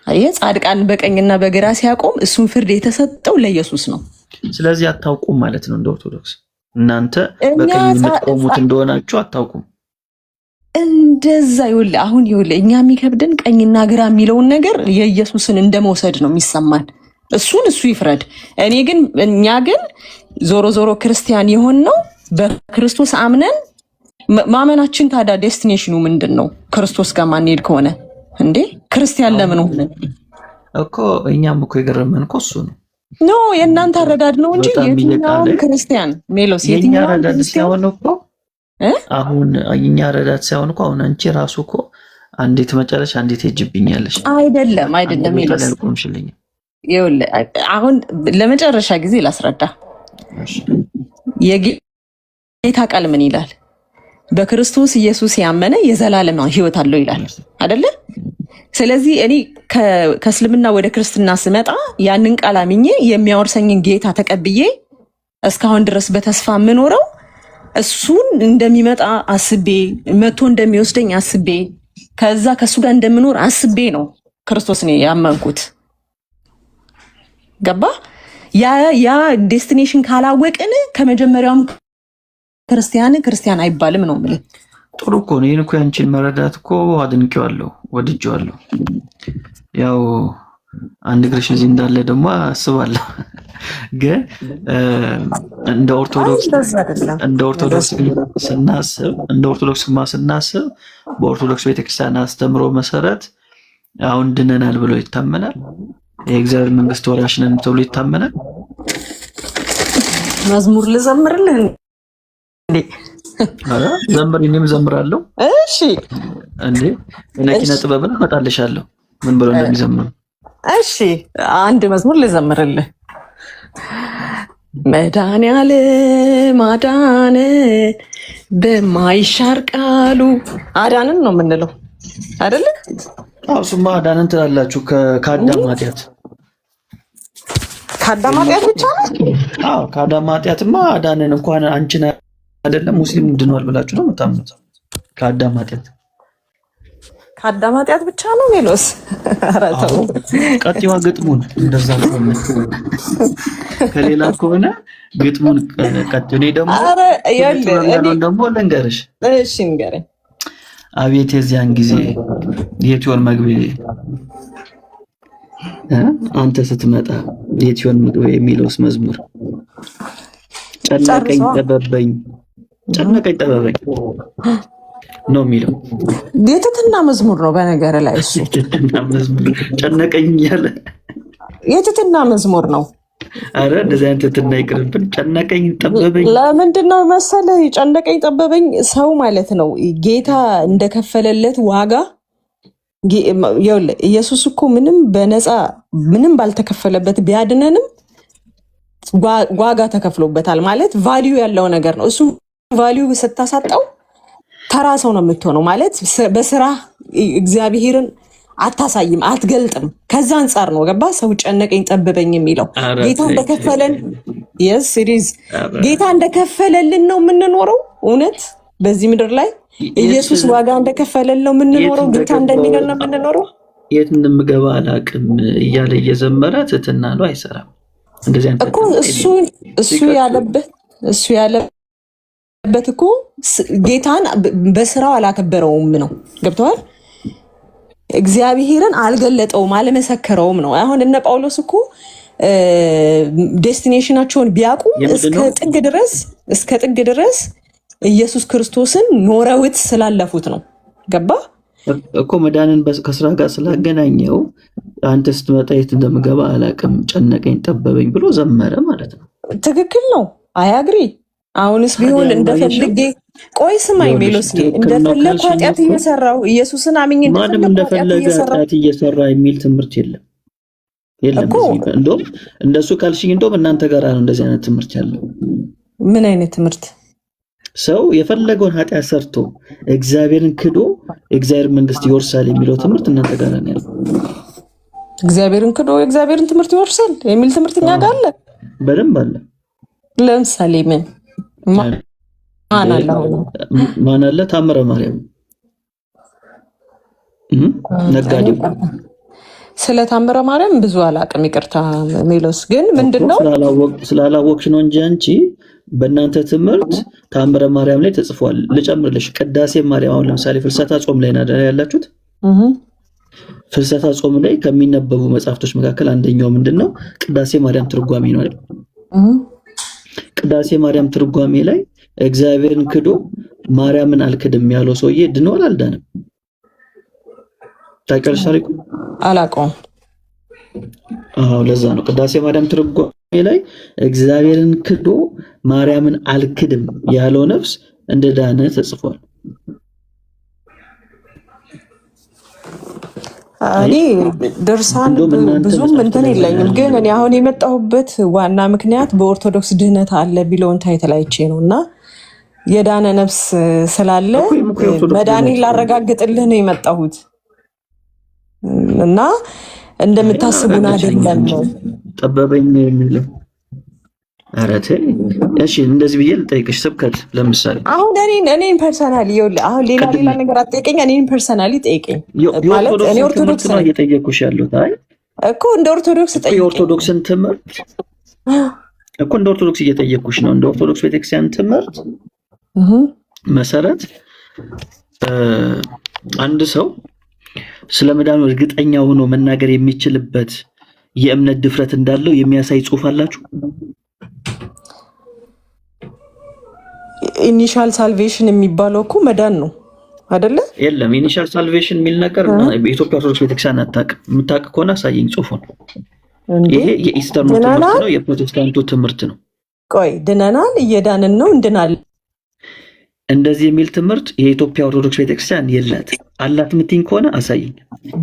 አየህ፣ ጻድቃንን በቀኝና በግራ ሲያቆም እሱን ፍርድ የተሰጠው ለኢየሱስ ነው። ስለዚህ አታውቁም ማለት ነው እንደ ኦርቶዶክስ። እናንተ በቀኝ የምትቆሙት እንደሆናችሁ አታውቁም። እንደዛ ይኸውልህ፣ አሁን ይኸውልህ እኛ የሚከብድን ቀኝና ግራ የሚለውን ነገር የኢየሱስን እንደመውሰድ ነው የሚሰማን። እሱን እሱ ይፍረድ። እኛ ግን ዞሮ ዞሮ ክርስቲያን የሆን ነው በክርስቶስ አምነን ማመናችን። ታዲያ ዴስቲኔሽኑ ምንድን ነው? ክርስቶስ ጋር ማንሄድ ከሆነ እንዴ ክርስቲያን ለምን ሆነ እኮ? እኛም እኮ የገረመን እኮ እሱ ነው። ኖ የእናንተ አረዳድ ነው እንጂ የትኛውም ክርስቲያን ሜሎስ የትኛውም አረዳድ ሳይሆን እኮ አሁን እኛ አረዳድ ሳይሆን እኮ አሁን አንቺ ራሱ እኮ አንዴት መጨረሻ አንዴት ሄጅብኛለሽ። አይደለም ሜሎስ ይኸውልህ፣ አሁን ለመጨረሻ ጊዜ ላስረዳ። የጌታ ቃል ምን ይላል? በክርስቶስ ኢየሱስ ያመነ የዘላለም ሕይወት አለው ይላል አይደለ? ስለዚህ እኔ ከእስልምና ወደ ክርስትና ስመጣ ያንን ቃል አምኜ የሚያወርሰኝን ጌታ ተቀብዬ እስካሁን ድረስ በተስፋ የምኖረው እሱን እንደሚመጣ አስቤ መጥቶ እንደሚወስደኝ አስቤ ከዛ ከሱ ጋር እንደምኖር አስቤ ነው ክርስቶስን ያመንኩት። ገባ? ያ ዴስቲኔሽን ካላወቅን ከመጀመሪያውም ክርስቲያን አይባልም ነው የምልህ። ጥሩ እኮ ነው። ይህን እኮ ያንቺን መረዳት እኮ አድንቄዋለሁ፣ ወድጄዋለሁ። ያው አንድ እግርሽ እዚህ እንዳለ ደግሞ አስባለሁ። ግን እንደ ኦርቶዶክስ ስናስብ በኦርቶዶክስ ቤተክርስቲያን አስተምሮ መሰረት አሁን ድነናል ብሎ ይታመናል። የእግዚአብሔር መንግስት ወራሽ ነን ተብሎ ይታመናል። መዝሙር ልዘምርልህ እንዴ? አረ ዘምር፣ እኔም ዘምራለሁ። እሺ እንዴ እኔ ኪነ ጥበብን አመጣልሻለሁ ምን ብሎ እንደሚዘምሩ። እሺ አንድ መዝሙር ልዘምርልህ። መድኃኒዓለም አዳነን በማይሻር ቃሉ። አዳንን ነው የምንለው አይደለ? አዎ እሱማ አዳነን ትላላችሁ ከአዳም ኃጢአት። ከአዳም ኃጢአት ብቻ ነው? አዎ ከአዳም ኃጢአትማ አዳነን። እንኳን አንቺን አይደለም ሙስሊም ድኗል ብላችሁ ነው የምታምኑት? ከአዳም ኃጢአት ከአዳም ኃጢአት ብቻ ነው ሜሎስ? ኧረ ተው ቀጥይዋ ግጥሙን። እንደዛ ከሆነ ከሌላ ከሆነ ግጥሙን ቀጥዩ። እኔ ደግሞ ደግሞ ልንገርሽ። እሺ ንገረኝ። አቤት የዚያን ጊዜ የት ይሆን መግቢያ አንተ ስትመጣ የት ይሆን መግቢያ የሚለውስ መዝሙር ጨነቀኝ ጠበበኝ ነው የሚለው። የትትና መዝሙር ነው በነገር ላይ እሱ። ጨነቀኝ ያለ የትትና መዝሙር ነው። አረ እንደዚህ አይነት ትትና ይቅርብን። ጨነቀኝ ጠበበኝ ለምንድን ነው መሰለህ? ጨነቀኝ ጠበበኝ ሰው ማለት ነው ጌታ እንደከፈለለት ዋጋ። ኢየሱስ እኮ ምንም በነፃ ምንም ባልተከፈለበት ቢያድነንም ዋጋ ተከፍሎበታል ማለት ቫልዩ ያለው ነገር ነው። እሱ ቫልዩ ስታሳጣው ተራ ሰው ነው የምትሆነው ማለት በስራ እግዚአብሔርን አታሳይም፣ አትገልጥም። ከዛ አንጻር ነው ገባ ሰው ጨነቀኝ ጠበበኝ የሚለው። ጌታ እንደከፈለን ሲሪዝ ጌታ እንደከፈለልን ነው የምንኖረው። እውነት በዚህ ምድር ላይ ኢየሱስ ዋጋ እንደከፈለልን ነው የምንኖረው። ጌታ እንደሚለን ነው የምንኖረው። የት እንደምገባ አላውቅም እያለ እየዘመረ ትትና ነው አይሰራም። እንደዚህ አይነት እኮ እሱ ያለበት እኮ ጌታን በስራው አላከበረውም ነው ገብተዋል። እግዚአብሔርን አልገለጠውም፣ አልመሰከረውም ነው። አሁን እነ ጳውሎስ እኮ ዴስቲኔሽናቸውን ቢያውቁ እስከ ጥግ ድረስ ኢየሱስ ክርስቶስን ኖረውት ስላለፉት ነው። ገባ እኮ መዳንን ከስራ ጋር ስላገናኘው አንተ ስትመጣ የት እንደምገባ አላውቅም፣ ጨነቀኝ ጠበበኝ ብሎ ዘመረ ማለት ነው። ትክክል ነው። አያግሪ አሁንስ ቢሆን እንደፈልጌ ቆይ ስማኝ ሜሎስ እንደፈለግ ኃጢአት እየሰራው ኢየሱስን አምኜ እንደፈለገ ኃጢአት እየሰራ የሚል ትምህርት የለም። እንደውም እንደሱ ካልሽኝ እንደውም እናንተ ጋር ነው እንደዚህ አይነት ትምህርት ያለው። ምን አይነት ትምህርት? ሰው የፈለገውን ኃጢአት ሰርቶ እግዚአብሔርን ክዶ የእግዚአብሔር መንግስት ይወርሳል የሚለው ትምህርት እናንተ ጋር ነው ያለው። እግዚአብሔርን ክዶ የእግዚአብሔርን ትምህርት ይወርሳል የሚል ትምህርት እኛ ጋር አለ፣ በደንብ አለ። ለምሳሌ ምን ማን አለ? ታምረ ማርያም ነጋዴው። ስለ ታምረ ማርያም ብዙ አላውቅም፣ ይቅርታ ሜሎስ። ግን ምንድነው ስላላወቅሽ ነው እንጂ አንቺ በእናንተ ትምህርት ታምረ ማርያም ላይ ተጽፏል። ልጨምርልሽ፣ ቅዳሴ ማርያም። አሁን ለምሳሌ ፍልሰታ ጾም ላይ ናደ ያላችሁት። ፍልሰታ ጾም ላይ ከሚነበቡ መጽሐፍቶች መካከል አንደኛው ምንድነው? ቅዳሴ ማርያም ትርጓሜ ነው አይደል? ቅዳሴ ማርያም ትርጓሜ ላይ እግዚአብሔርን ክዶ ማርያምን አልክድም ያለው ሰውዬ ድኗል አልዳንም? ታውቂያለሽ ታሪኩ? አላውቀውም። አዎ ለዛ ነው ቅዳሴ ማርያም ትርጓሜ ላይ እግዚአብሔርን ክዶ ማርያምን አልክድም ያለው ነፍስ እንደዳነ ተጽፏል። እኔ ድርሳን ብዙም እንትን የለኝም፣ ግን እኔ አሁን የመጣሁበት ዋና ምክንያት በኦርቶዶክስ ድህነት አለ ቢለውን ታይትል አይቼ ነው እና የዳነ ነፍስ ስላለ መዳኔን ላረጋግጥልህ ነው የመጣሁት እና እንደምታስቡን አይደለም። ጠበበኝ የሚለው አረተ እሺ፣ እንደዚህ ብዬ ልጠይቅሽ። ስብከት ለምሳሌ አሁን እኔን ፐርሰናሊ አሁን ሌላ ነገር አትጠይቀኝ፣ እኔን ፐርሰናሊ ጠይቀኝ። ማለት እኔ ኦርቶዶክስ ነው እየጠየኩሽ ያለሁት። አይ እኮ እንደ ኦርቶዶክስ ጠይቀኝ። የኦርቶዶክስን ትምህርት እኮ እንደ ኦርቶዶክስ እየጠየኩሽ ነው። እንደ ኦርቶዶክስ ቤተክርስቲያን ትምህርት መሰረት አንድ ሰው ስለ መዳኑ እርግጠኛ ሆኖ መናገር የሚችልበት የእምነት ድፍረት እንዳለው የሚያሳይ ጽሑፍ አላችሁ? ኢኒሻል ሳልቬሽን የሚባለው እኮ መዳን ነው አይደለ? የለም ኢኒሻል ሳልቬሽን የሚል ነገር በኢትዮጵያ ኦርቶዶክስ ቤተክርስቲያን አታውቅም። የምታውቅ ከሆነ አሳየኝ ጽሑፉን። ይሄ የኢስተርኑ ትምህርት ነው፣ የፕሮቴስታንቱ ትምህርት ነው። ቆይ ድነናል፣ እየዳንን ነው፣ እንድናል እንደዚህ የሚል ትምህርት የኢትዮጵያ ኦርቶዶክስ ቤተክርስቲያን የላት። አላት የምትይኝ ከሆነ አሳየኝ።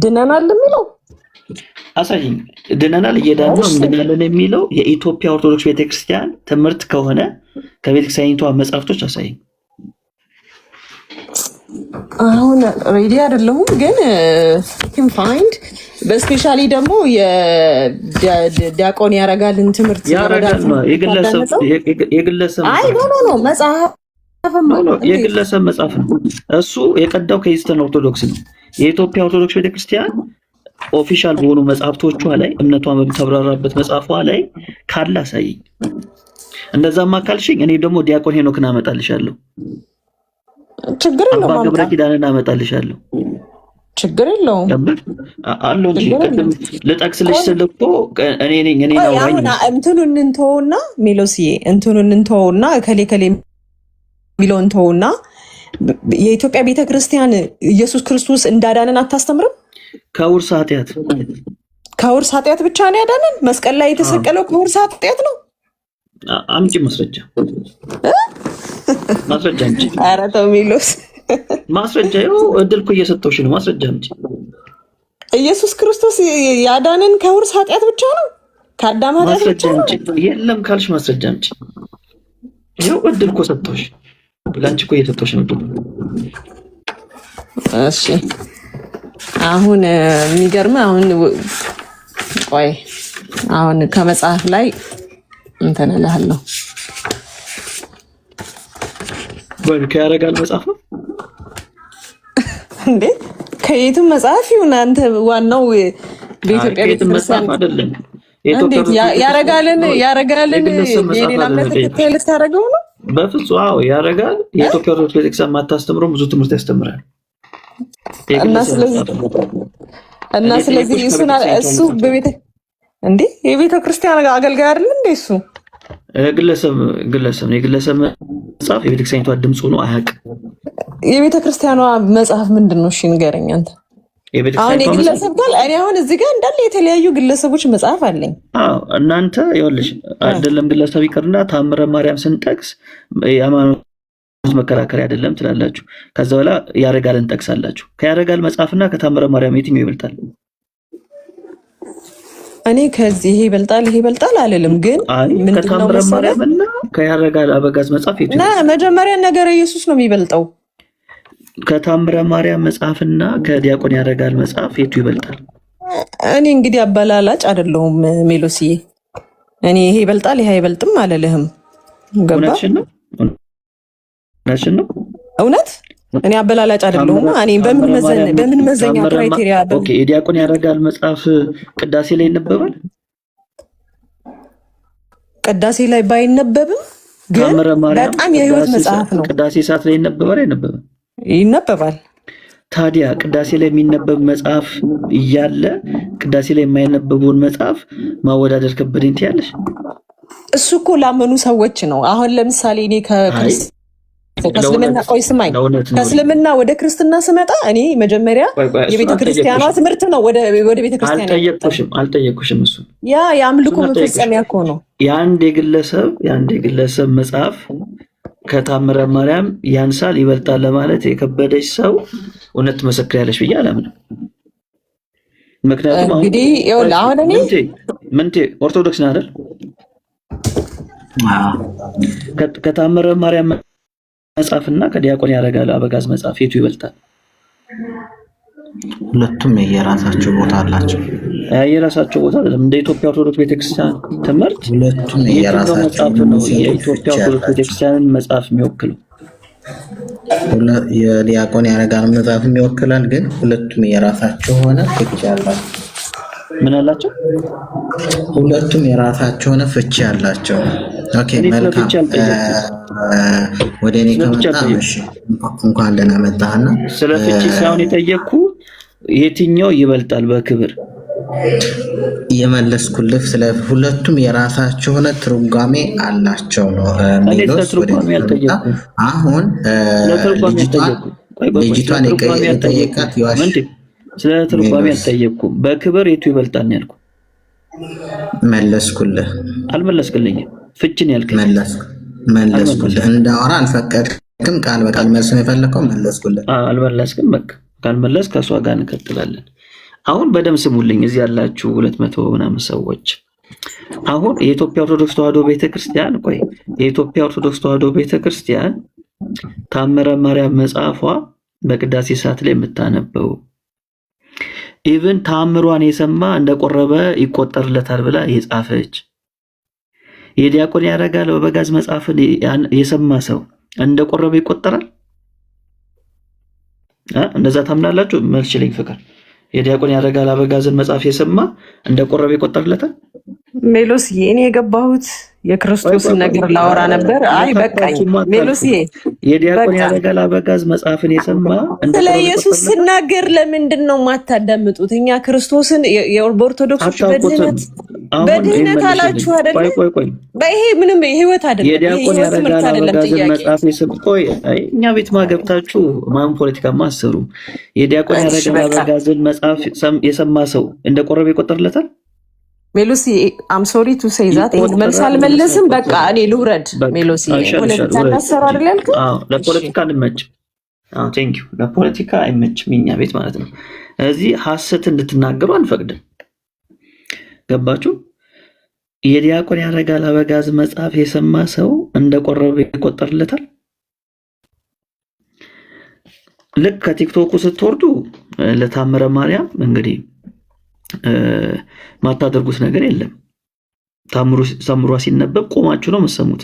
ድነናል የሚለው አሳየኝ። ድነናል እየዳን ነው እንድናለን የሚለው የኢትዮጵያ ኦርቶዶክስ ቤተክርስቲያን ትምህርት ከሆነ ከቤተክርስቲያኒቷ መጽሐፍቶች አሳየኝ። አሁን ሬዲ አይደለሁም ግን ፋይንድ በስፔሻሊ ደግሞ የዲያቆን ያረጋልን ትምህርት ያረጋል ነው የግለሰብ አይ ኖ መጽሐፍ የግለሰብ መጽሐፍ ነው። እሱ የቀዳው ከኢስተርን ኦርቶዶክስ ነው። የኢትዮጵያ ኦርቶዶክስ ቤተክርስቲያን ኦፊሻል በሆኑ መጽሐፍቶቿ ላይ እምነቷ በምታብራራበት መጽሐፏ ላይ ካለ አሳየኝ። እንደዛማ ካልሽኝ እኔ ደግሞ ዲያቆን ሄኖክን አመጣልሻለሁ። ችግር የለውም። አባ ገብረ ኪዳንን አመጣልሻለሁ። ችግር የለውም አለው እንጂ ቅድም ልጠቅስልሽ ስል እኮ እኔ ነው ወይ እንትኑን እንተውና ሜሎስዬ እንትኑን እንተውና ከሌ ሚለውን ተውና የኢትዮጵያ ቤተክርስቲያን ኢየሱስ ክርስቶስ እንዳዳነን አታስተምርም? ከውርስ ኃጢአት ብቻ ነው ያዳነን። መስቀል ላይ የተሰቀለው ከውርስ ኃጢአት ነው። አምጪ ማስረጃ አምጪ። ኧረ ተው ሚሎስ ማስረጃ ይኸው እድል እኮ እየሰጠሁሽ ነው። ማስረጃ አምጪ። ኢየሱስ ክርስቶስ ያዳነን ከውርስ ኃጢአት ብቻ ነው? ከአዳም ኃጢአት ብቻ ነው? የለም ካልሽ ማስረጃ አምጪ። ይኸው እድል እኮ ሰጠሁሽ። ብላንቺ እኮ እየሰጠሁሽ ነው። እሺ አሁን የሚገርምህ ቆይ አሁን ከመጽሐፍ ላይ እንትን እልሃለሁ። ከያረጋል መጽሐፍ ነው እንዴ? ከየትም መጽሐፍ ይሁን አንተ ዋናው በኢትዮጵያ ቤተክርስቲያን አይደለም። ያረጋልን የሌላ እምነት ተከታይ ልታደርገው ነው? በፍጹም አዎ ያረጋል። የኢትዮጵያ ኦርቶዶክስ ቤተክርስቲያን ማታስተምረው ብዙ ትምህርት ያስተምራል። እና ስለዚህ እሱ እንዴ የቤተ ክርስቲያን አገልጋይ አይደል እንዴ? እሱ ግለሰብ የግለሰብ መጽሐፍ የቤተ ክርስቲያኒቷ ድምፅ ሆኖ አያውቅም። የቤተ ክርስቲያኗ መጽሐፍ ምንድን ነው? እሺ ንገረኝ አንተ። አሁን የግለሰብ ጋር እኔ አሁን እዚህ ጋር እንዳለ የተለያዩ ግለሰቦች መጽሐፍ አለኝ። እናንተ ይኸውልሽ አይደለም ግለሰብ ይቅርና ታምረ ማርያም ስንጠቅስ የሃይማኖት መከራከሪያ አይደለም ትላላችሁ። ከዛ በኋላ ያረጋልን ጠቅሳላችሁ። ከያረጋል መጽሐፍና ከታምረ ማርያም የትኛው ይበልጣል? እኔ ከዚህ ይሄ ይበልጣል አልልም፣ ግን ከታምረ ማርያምና ከያረጋል አበጋዝ መጽሐፍ የትኛው? መጀመሪያ ነገረ ኢየሱስ ነው የሚበልጠው። ከታምረ ማርያም መጽሐፍና ከዲያቆን ያረጋል መጽሐፍ የቱ ይበልጣል? እኔ እንግዲህ አበላላጭ አይደለሁም ሜሎስዬ። እኔ ይሄ ይበልጣል ይሄ አይበልጥም አልልህም። ገባ? ነው እውነት። እኔ አበላላጭ አይደለሁም። እኔ በምን መዘኛ ክራይቴሪያ? ኦኬ የዲያቆን ያረጋል መጽሐፍ ቅዳሴ ላይ ይነበባል? ቅዳሴ ላይ ባይነበብም ግን በጣም የህይወት መጽሐፍ ነው። ቅዳሴ ሰዓት ላይ ይነበባል አይነበብም? ይነበባል። ታዲያ ቅዳሴ ላይ የሚነበብ መጽሐፍ እያለ ቅዳሴ ላይ የማይነበበውን መጽሐፍ ማወዳደር ከበደኝ ትያለሽ? እሱ እኮ ላመኑ ሰዎች ነው። አሁን ለምሳሌ እኔ ከእስልምና ወደ ክርስትና ስመጣ እኔ መጀመሪያ የቤተ ክርስቲያኗ ትምህርት ነው ወደ ቤተ ክርስቲያን። አልጠየቅኩሽም። እሱ ያ የአምልኮ መፈጸሚያ እኮ ነው። የአንድ የግለሰብ መጽሐፍ ከታምረ ማርያም ያንሳል ይበልጣል ለማለት የከበደች ሰው እውነት ትመሰክሪያለሽ ብዬ አላምንም። ምክንያቱም እንግዲህ አሁን እኔ ምንቴ ኦርቶዶክስ ነህ አይደል? ከታምረ ማርያም መጽሐፍና ከዲያቆን ያረጋል አበጋዝ መጽሐፍ የቱ ይበልጣል? ሁለቱም የራሳቸው ቦታ አላቸው። የራሳቸው ቦታ አይደለም። እንደ ኢትዮጵያ ኦርቶዶክስ ቤተክርስቲያን ትምህርት ሁለቱም የራሳቸው ነው። የኢትዮጵያ ኦርቶዶክስ ቤተክርስቲያንን መጽሐፍ የሚወክለው የዲያቆን ያረጋል መጽሐፍ ይወክላል። ግን ሁለቱም የራሳቸው ሆነ ፍቺ አላቸው። ምን አላቸው? ሁለቱም የራሳቸው ሆነ ፍቺ አላቸው። ኦኬ መልካም። ወደ እኔ ከመጣ እሺ እንኳን ደህና መጣህና ስለ ፍቺ ሳይሆን የጠየቅኩ የትኛው ይበልጣል በክብር የመለስኩልህ ስለ ሁለቱም የራሳቸው ሆነ ትርጓሜ አላቸው ነው ሜሎስ። አሁን ልጅቷን የጠየቃት ይዋሽ ስለ ትርጓሜ አልጠየቅኩም። በክብር የቱ ይበልጣል ነው ያልኩህ። መለስኩልህ። አልመለስክልኝም። ፍቺን ያልከኝ መለስኩልህ። እንዳወራ አልፈቀድክም። ቃል በቃል መልስ ነው የፈለከው። መለስኩልህ። አልመለስክም። በቃ ካልመለስ ከእሷ ጋር እንቀጥላለን። አሁን በደምብ ስሙልኝ፣ እዚህ ያላችሁ 200 ምናምን ሰዎች። አሁን የኢትዮጵያ ኦርቶዶክስ ተዋሕዶ ቤተክርስቲያን የኢትዮጵያ ኦርቶዶክስ ተዋሕዶ ቤተክርስቲያን ታምረ ማርያም መጽሐፏ በቅዳሴ ሰዓት ላይ የምታነበው ኢቭን ታምሯን የሰማ እንደቆረበ ይቆጠርለታል ብላ የጻፈች የዲያቆን ያረጋል በበጋዝ መጽሐፍን የሰማ ሰው እንደቆረበ ይቆጠራል? እንደዛ ታምናላችሁ? መልሽልኝ ፍቅር። የዲያቆን ያረጋል አበጋዝን መጽሐፍ የሰማ እንደቆረበ ይቆጠርለታል? ሜሎስዬ እኔ የገባሁት የክርስቶስን ነገር ላወራ ነበር። አይ በቃኝ ሜሎስዬ። የዲያቆን ያረጋል አበጋዝ መጽሐፍን የሰማ ስለ ኢየሱስ ስናገር ለምንድን ነው የማታዳምጡት? እኛ ክርስቶስን በኦርቶዶክሶች በድህነት አላችሁ አይደለ? ይሄ ምንም ህይወት አይደለም። የዲያቆን ያረጋል አበጋዝን መጽሐፍ የሰማ እኛ ቤት ማገብታችሁ ማን ፖለቲካ ማሰሩ። የዲያቆን ያረጋል አበጋዝን መጽሐፍ የሰማ ሰው እንደቆረበ ይቆጠርለታል? ሜሎሲ አም ሶሪ ቱ ሴይ ዛት ይሄን መልስ አልመለስም። በቃ እኔ ልውረድ። ሜሎሲ ፖለቲካ ታሰሩ አይደል ያልከው? ለፖለቲካ እንመጭ። ቴንክ ዩ። ለፖለቲካ አይመችም እኛ ቤት ማለት ነው። እዚህ ሐሰት እንድትናገሩ አንፈቅድም። ገባችሁ? የዲያቆን ያረጋል አበጋዝ መጽሐፍ የሰማ ሰው እንደቆረበ ይቆጠርለታል? ልክ ከቲክቶኩ ስትወርዱ ለታምረ ማርያም እንግዲህ ማታደርጉት ነገር የለም። ታምሯ ሲነበብ ቆማችሁ ነው የምትሰሙት።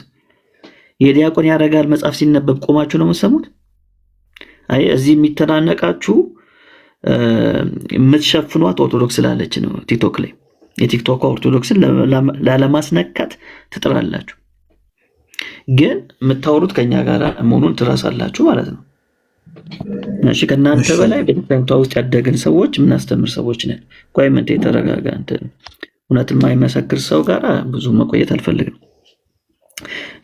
የዲያቆን ያረጋል መጽሐፍ ሲነበብ ቆማችሁ ነው የምትሰሙት። አይ እዚህ የሚተናነቃችሁ የምትሸፍኗት ኦርቶዶክስ ስላለች ነው። ቲክቶክ ላይ የቲክቶክ ኦርቶዶክስን ላለማስነካት ትጥራላችሁ፣ ግን የምታወሩት ከኛ ጋር መሆኑን ትረሳላችሁ ማለት ነው። እሺ ከእናንተ በላይ በቤተክርስቲያኒቷ ውስጥ ያደግን ሰዎች የምናስተምር ሰዎች ነን። ምን ተረጋጋ። እውነትን የማይመሰክር ሰው ጋር ብዙ መቆየት አልፈልግም።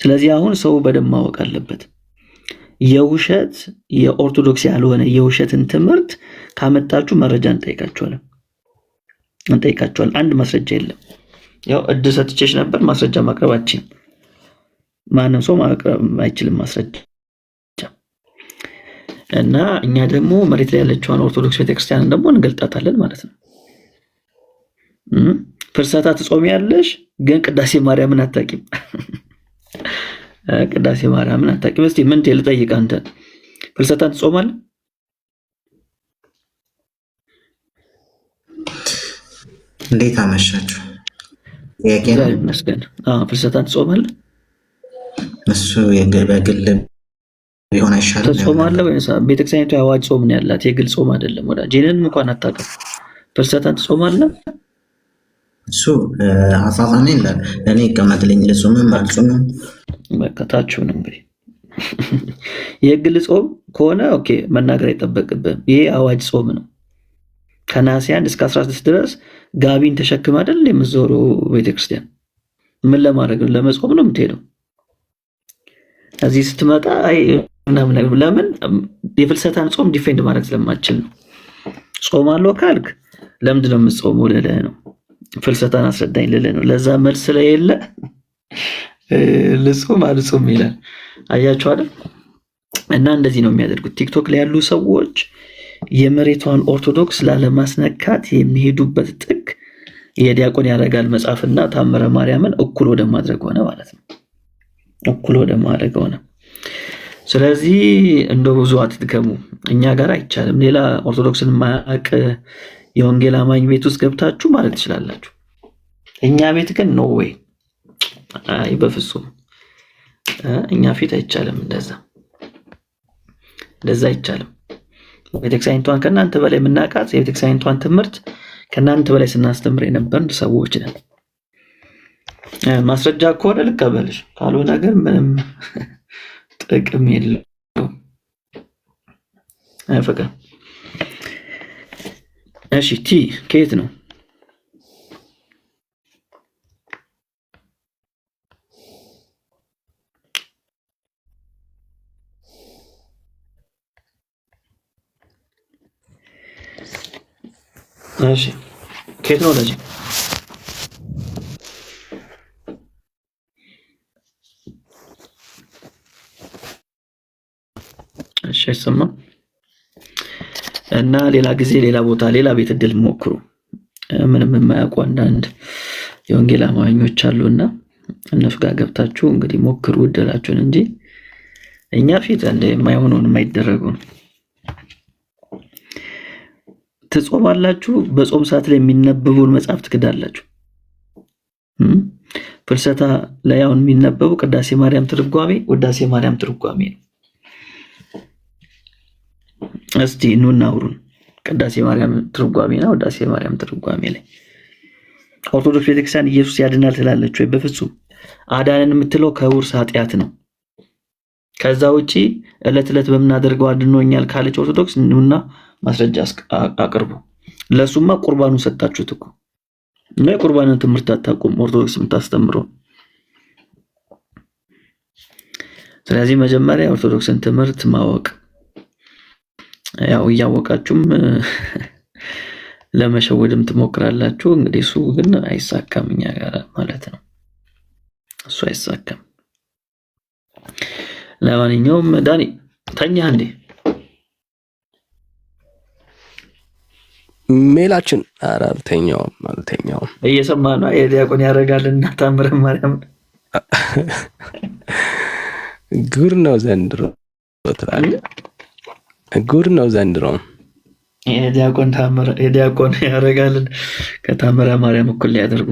ስለዚህ አሁን ሰው በደንብ ማወቅ አለበት። የውሸት የኦርቶዶክስ ያልሆነ የውሸትን ትምህርት ካመጣችሁ መረጃ እንጠይቃችኋለን። አንድ ማስረጃ የለም። ያው እድል ሰጥቼሽ ነበር፣ ማስረጃ ማቅረብ አትችልም። ማንም ሰው ማቅረብ አይችልም ማስረጃ። እና እኛ ደግሞ መሬት ላይ ያለችውን ኦርቶዶክስ ቤተክርስቲያንን ደግሞ እንገልጣታለን ማለት ነው። ፍልሰታ ትጾሚያለሽ፣ ግን ቅዳሴ ማርያምን አታውቂም። ቅዳሴ ማርያምን አታውቂም። እስቲ ምን ልጠይቅ፣ አንተ ፍልሰታን ትጾማለህ? እንዴት አመሻችሁ? ይመስገን። ፍልሰታን ትጾማለህ? እሱ በግል ቢሆን አይሻልም? ትጾማለህ ወይስ ቤተክርስቲያኒቱ የአዋጅ ጾም ነው ያላት? የግል ጾም አይደለም። ወዳጅ ይሄንን እንኳን አታውቅም። ፍልሰታን ትጾማለህ? እሱ አሳሳኔ ይላል። እኔ ይቀመጥልኝ፣ ልጾምም አልጾምም በቃ ታችሁ ነው እንግዲህ። የግል ጾም ከሆነ ኦኬ መናገር አይጠበቅብህም። ይሄ አዋጅ ጾም ነው። ከነሐሴ 1 እስከ 16 ድረስ ጋቢን ተሸክም አይደል የምትዞረው ቤተክርስቲያን። ምን ለማድረግ ነው? ለመጾም ነው የምትሄደው። እዚህ ስትመጣ ለምን የፍልሰታን ጾም ዲፌንድ ማድረግ ስለማችል ነው። ጾማለሁ ካልክ ለምንድን ነው የምትጾመው ልልህ ነው። ፍልሰታን አስረዳኝ ልልህ ነው። ለዛ መልስ ስለሌለ ልጾም አልጾም ይላል። አያችሁ አይደል? እና እንደዚህ ነው የሚያደርጉት። ቲክቶክ ላይ ያሉ ሰዎች የመሬቷን ኦርቶዶክስ ላለማስነካት የሚሄዱበት ጥግ የዲያቆን ያረጋል መጽሐፍና ታምረ ማርያምን እኩል ወደ ማድረግ ሆነ ማለት ነው። እኩል ወደ ማድረግ ሆነ። ስለዚህ እንደው ብዙ አትድከሙ። እኛ ጋር አይቻልም። ሌላ ኦርቶዶክስን ማያውቅ የወንጌል አማኝ ቤት ውስጥ ገብታችሁ ማለት ትችላላችሁ። እኛ ቤት ግን ኖ ዌይ፣ አይ በፍጹም እኛ ፊት አይቻልም። እንደዛ አይቻልም። ቤተክርስቲያኒቷን ከእናንተ በላይ የምናውቃት የቤተክርስቲያኒቷን ትምህርት ከእናንተ በላይ ስናስተምር የነበርን ሰዎች ነን። ማስረጃ ከሆነ ልቀበልሽ፣ ካልሆነ ግን ምንም ጥቅም የለውም። ፍቅር እሺ፣ ቲ ከየት ነው? እሺ ከየት ነው? ለዚህ እሺ አይሰማም። እና ሌላ ጊዜ ሌላ ቦታ ሌላ ቤት እድል ሞክሩ። ምንም የማያውቁ አንዳንድ የወንጌል አማኞች አሉና እነሱ ጋር ገብታችሁ እንግዲህ ሞክሩ እድላችሁን እንጂ እኛ ፊት እንደ የማይሆነውን የማይደረጉ ነው። ትጾማላችሁ፣ በጾም ሰዓት ላይ የሚነበቡን መጽሐፍ ትክዳላችሁ። ፍልሰታ ላይ አሁን የሚነበቡ ቅዳሴ ማርያም ትርጓሜ፣ ውዳሴ ማርያም ትርጓሜ ነው። እስቲ ኑና አውሩን። ቅዳሴ ማርያም ትርጓሜና ውዳሴ ማርያም ትርጓሜ ላይ ኦርቶዶክስ ቤተክርስቲያን ኢየሱስ ያድናል ትላለች ወይ? በፍጹም አዳንን የምትለው ከውርስ ኃጢአት ነው። ከዛ ውጪ ዕለት ዕለት በምናደርገው አድኖኛል ካለች ኦርቶዶክስ ኑና ማስረጃ አቅርቡ። ለሱማ ቁርባኑ ሰጣችሁት እኮ እና የቁርባንን ትምህርት አታውቁም ኦርቶዶክስ የምታስተምረው። ስለዚህ መጀመሪያ ኦርቶዶክስን ትምህርት ማወቅ፣ ያው እያወቃችሁም ለመሸወድም ትሞክራላችሁ። እንግዲህ እሱ ግን አይሳካም እኛ ጋር ማለት ነው። እሱ አይሳካም። ለማንኛውም ዳኒ ተኛ እንዴ? ሜላችን ኧረ አልተኛውም። እየሰማ ነው። የዲያቆን ያደርጋልና ታምረ ማርያም ጉድ ነው ዘንድሮ ትላለህ። ጉድ ነው ዘንድሮ። የዲያቆን ያደርጋልን ከታምረ ማርያም እኩል ሊያደርጉ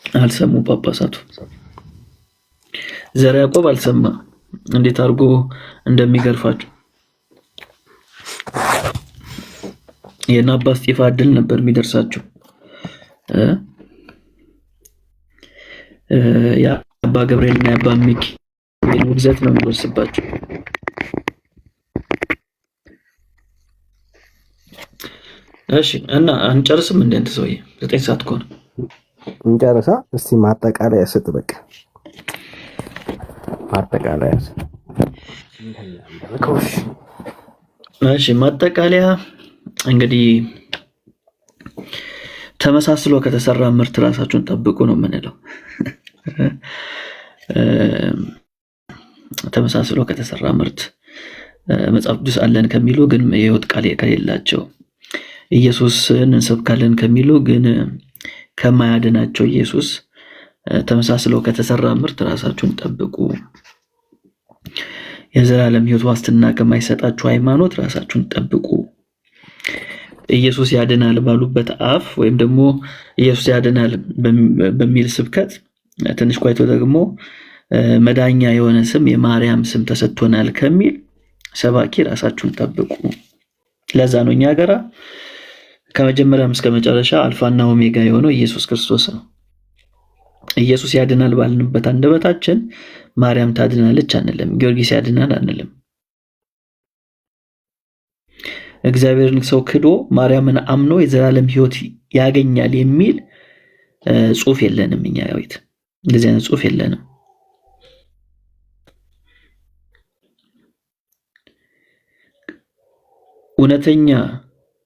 አልሰሙ። ጳጳሳቱ ዘርዓ ያዕቆብ አልሰማ። እንዴት አድርጎ እንደሚገርፋቸው የእነ አባ እስጢፋ ዕድል ነበር የሚደርሳቸው። የአባ ገብርኤልና የአባ ሚካኤል ውግዘት ነው የሚወርስባቸው። እሺ እና አንጨርስም እንደ እንትን ሰውዬ 9 ሰዓት እኮ ነው። እንጨርሳ። እስቲ ማጠቃለያ ስጥ። በቃ ማጠቃለያ ስጥ። እሺ ማጠቃለያ እንግዲህ ተመሳስሎ ከተሰራ ምርት ራሳችሁን ጠብቁ ነው የምንለው። ተመሳስሎ ከተሰራ ምርት መጽሐፍ ቅዱስ አለን ከሚሉ ግን የሕይወት ቃል ከሌላቸው፣ ኢየሱስን እንሰብካለን ከሚሉ ግን ከማያድናቸው ኢየሱስ ተመሳስሎ ከተሰራ ምርት ራሳችሁን ጠብቁ። የዘላለም ሕይወት ዋስትና ከማይሰጣችሁ ሃይማኖት ራሳችሁን ጠብቁ። ኢየሱስ ያድናል ባሉበት አፍ ወይም ደግሞ ኢየሱስ ያድናል በሚል ስብከት ትንሽ ቆይቶ ደግሞ መዳኛ የሆነ ስም የማርያም ስም ተሰጥቶናል ከሚል ሰባኪ ራሳችሁን ጠብቁ። ለዛ ነው እኛ ጋራ ከመጀመሪያም እስከ መጨረሻ አልፋና ኦሜጋ የሆነው ኢየሱስ ክርስቶስ ነው። ኢየሱስ ያድናል ባልንበት አንደበታችን ማርያም ታድናለች አንልም፣ ጊዮርጊስ ያድናል አንልም። እግዚአብሔርን ሰው ክዶ ማርያምን አምኖ የዘላለም ሕይወት ያገኛል የሚል ጽሑፍ የለንም። እኛ ቤት እንደዚህ አይነት ጽሑፍ የለንም። እውነተኛ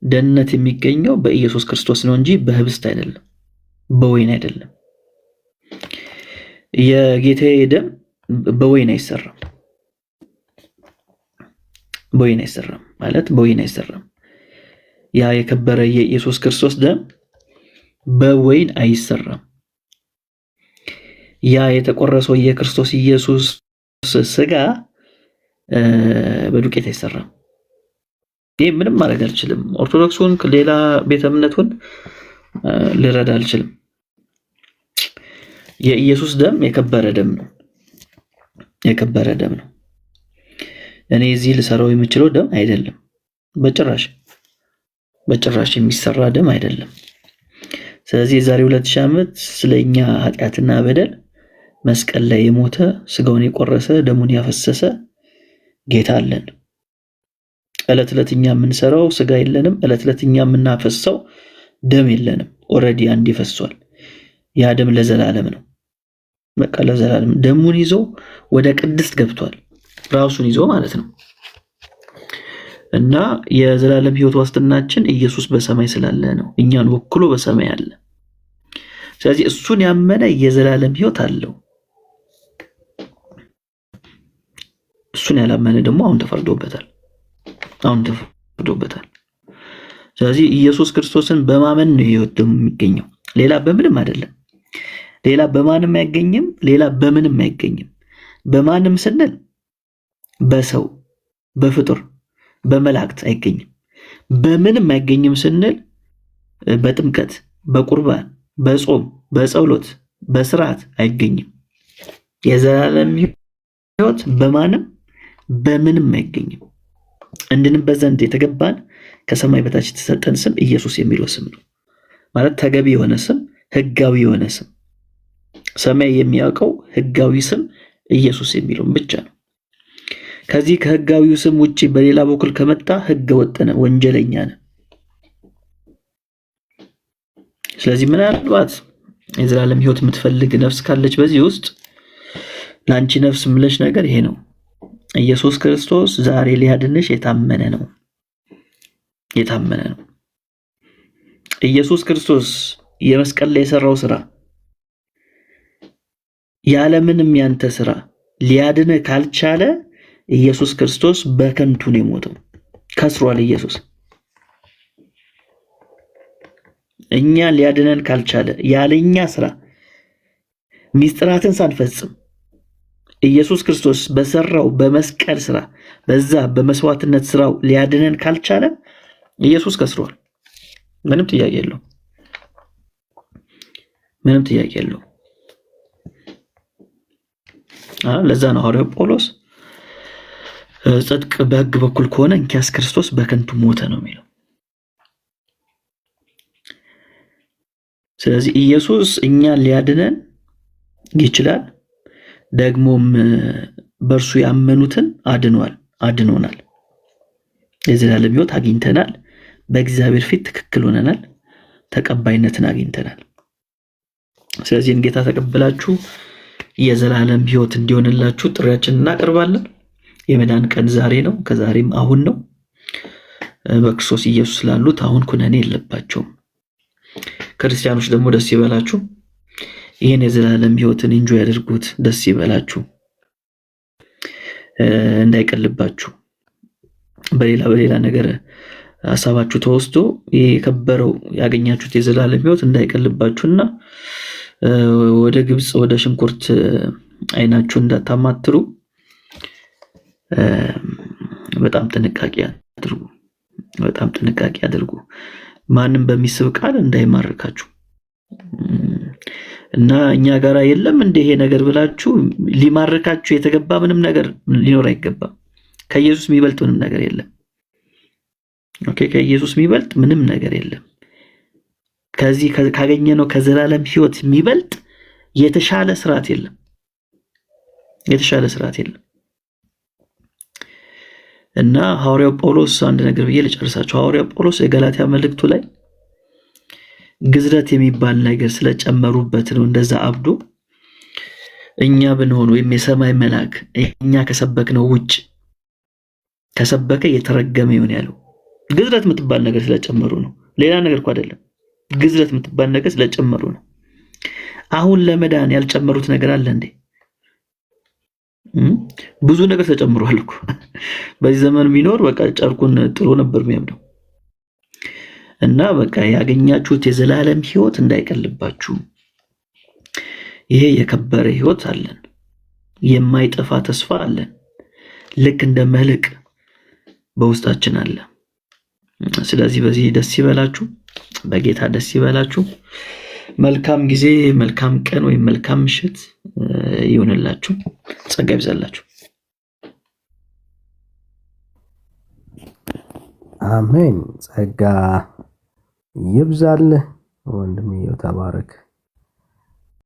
ደህንነት የሚገኘው በኢየሱስ ክርስቶስ ነው እንጂ በህብስት አይደለም፣ በወይን አይደለም። የጌታዬ ደም በወይን አይሰራም። በወይን አይሰራም ማለት በወይን አይሰራም። ያ የከበረ የኢየሱስ ክርስቶስ ደም በወይን አይሰራም። ያ የተቆረሰው የክርስቶስ ኢየሱስ ስጋ በዱቄት አይሰራም። ይሄ ምንም ማድረግ አልችልም። ኦርቶዶክሱን ሌላ ቤተ እምነቱን ልረዳ አልችልም። የኢየሱስ ደም የከበረ ደም ነው። የከበረ ደም ነው። እኔ እዚህ ልሰራው የምችለው ደም አይደለም። በጭራሽ የሚሰራ ደም አይደለም። ስለዚህ የዛሬ 2000 ዓመት ስለኛ ኃጢአትና በደል መስቀል ላይ የሞተ ስጋውን የቆረሰ ደሙን ያፈሰሰ ጌታ አለን። ዕለት ዕለት እኛ የምንሰራው ስጋ የለንም። ዕለት ዕለት እኛ የምናፈሰው ደም የለንም። ኦልሬዲ አንዴ ፈሷል። ያ ደም ለዘላለም ነው። በቃ ለዘላለም ደሙን ይዞ ወደ ቅድስት ገብቷል። ራሱን ይዞ ማለት ነው። እና የዘላለም ሕይወት ዋስትናችን ኢየሱስ በሰማይ ስላለ ነው። እኛን ወክሎ በሰማይ አለ። ስለዚህ እሱን ያመነ የዘላለም ሕይወት አለው። እሱን ያላመነ ደግሞ አሁን ተፈርዶበታል። ስለዚህ ኢየሱስ ክርስቶስን በማመን ነው ሕይወት ደግሞ የሚገኘው። ሌላ በምንም አይደለም። ሌላ በማንም አይገኝም። ሌላ በምንም አይገኝም። በማንም ስንል በሰው በፍጡር በመላእክት አይገኝም። በምንም አይገኝም ስንል በጥምቀት በቁርባን በጾም በጸሎት በስርዓት አይገኝም። የዘላለም ሕይወት በማንም በምንም አይገኝም። እንድንበት ዘንድ የተገባን ከሰማይ በታች የተሰጠን ስም ኢየሱስ የሚለው ስም ነው። ማለት ተገቢ የሆነ ስም፣ ህጋዊ የሆነ ስም፣ ሰማይ የሚያውቀው ህጋዊ ስም ኢየሱስ የሚለውን ብቻ ነው። ከዚህ ከህጋዊው ስም ውጪ በሌላ በኩል ከመጣ ህገ ወጥ ነህ፣ ወንጀለኛ ነህ። ስለዚህ ምናልባት የዘላለም ሕይወት የምትፈልግ ነፍስ ካለች በዚህ ውስጥ ለአንቺ ነፍስ ምለሽ ነገር ይሄ ነው። ኢየሱስ ክርስቶስ ዛሬ ሊያድንሽ የታመነ ነው። ኢየሱስ ክርስቶስ የመስቀል ላይ የሰራው ስራ ያለምንም ያንተ ስራ ሊያድንህ ካልቻለ ኢየሱስ ክርስቶስ በከንቱ ነው የሞተው። ከስሯል። ኢየሱስ እኛ ሊያድነን ካልቻለ ያለኛ ስራ ሚስጥራትን ሳንፈጽም ኢየሱስ ክርስቶስ በሰራው በመስቀል ስራ በዛ በመስዋዕትነት ስራው ሊያድነን ካልቻለ ኢየሱስ ከስሯል። ምንም ጥያቄ የለው። ለዛ ነው ሐዋርያው ጳውሎስ ጽድቅ በሕግ በኩል ከሆነ እንኪያስ ክርስቶስ በከንቱ ሞተ ነው የሚለው። ስለዚህ ኢየሱስ እኛን ሊያድነን ይችላል። ደግሞም በእርሱ ያመኑትን አድኖናል። የዘላለም ሕይወት አግኝተናል። በእግዚአብሔር ፊት ትክክል ሆነናል። ተቀባይነትን አግኝተናል። ስለዚህ ጌታ ተቀበላችሁ የዘላለም ሕይወት እንዲሆንላችሁ ጥሪያችንን እናቀርባለን። የመዳን ቀን ዛሬ ነው፣ ከዛሬም አሁን ነው። በክርስቶስ ኢየሱስ ላሉት አሁን ኩነኔ የለባቸውም። ክርስቲያኖች ደግሞ ደስ ይበላችሁ። ይህን የዘላለም ሕይወትን ኢንጆይ ያድርጉት። ደስ ይበላችሁ፣ እንዳይቀልባችሁ በሌላ ነገር ሐሳባችሁ ተወስዶ የከበረው ያገኛችሁት የዘላለም ሕይወት እንዳይቀልባችሁና ወደ ግብጽ ወደ ሽንኩርት አይናችሁ እንዳታማትሩ በጣም ጥንቃቄ አድርጉ። ማንም በሚስብ ቃል እንዳይማርካችሁ እና እኛ ጋራ የለም እንደ ይሄ ነገር ብላችሁ ሊማርካችሁ የተገባ ምንም ነገር ሊኖር አይገባም። ከኢየሱስ የሚበልጥ ምንም ነገር የለም። ኦኬ፣ ከኢየሱስ የሚበልጥ ምንም ነገር የለም። ከዚህ ካገኘነው ከዘላለም ሕይወት የሚበልጥ የተሻለ ስርዓት የለም። እና ሐዋርያው ጳውሎስ አንድ ነገር ብዬ ልጨርሳችሁ። ሐዋርያው ጳውሎስ የገላትያ መልእክቱ ላይ ግዝረት የሚባል ነገር ስለጨመሩበት ነው እንደዛ አብዶ እኛ ብንሆን ወይም የሰማይ መልአክ እኛ ከሰበክነው ውጭ ከሰበከ የተረገመ ይሆን ያለው። ግዝረት የምትባል ነገር ስለጨመሩ ነው። ሌላ ነገር እኮ አይደለም። ግዝረት የምትባል ነገር ስለጨመሩ ነው። አሁን ለመዳን ያልጨመሩት ነገር አለ እንዴ? ብዙ ነገር ተጨምሯል እኮ። በዚህ ዘመን ቢኖር በቃ ጨርቁን ጥሎ ነበር የሚያምነው። እና በቃ ያገኛችሁት የዘላለም ሕይወት እንዳይቀልባችሁ። ይሄ የከበረ ሕይወት አለን፣ የማይጠፋ ተስፋ አለን። ልክ እንደ መልሕቅ በውስጣችን አለ። ስለዚህ በዚህ ደስ ይበላችሁ፣ በጌታ ደስ ይበላችሁ። መልካም ጊዜ፣ መልካም ቀን ወይም መልካም ምሽት ይሁንላችሁ። ጸጋ ይብዛላችሁ። አሜን። ጸጋ ይብዛልህ ወንድምየው ተባረክ።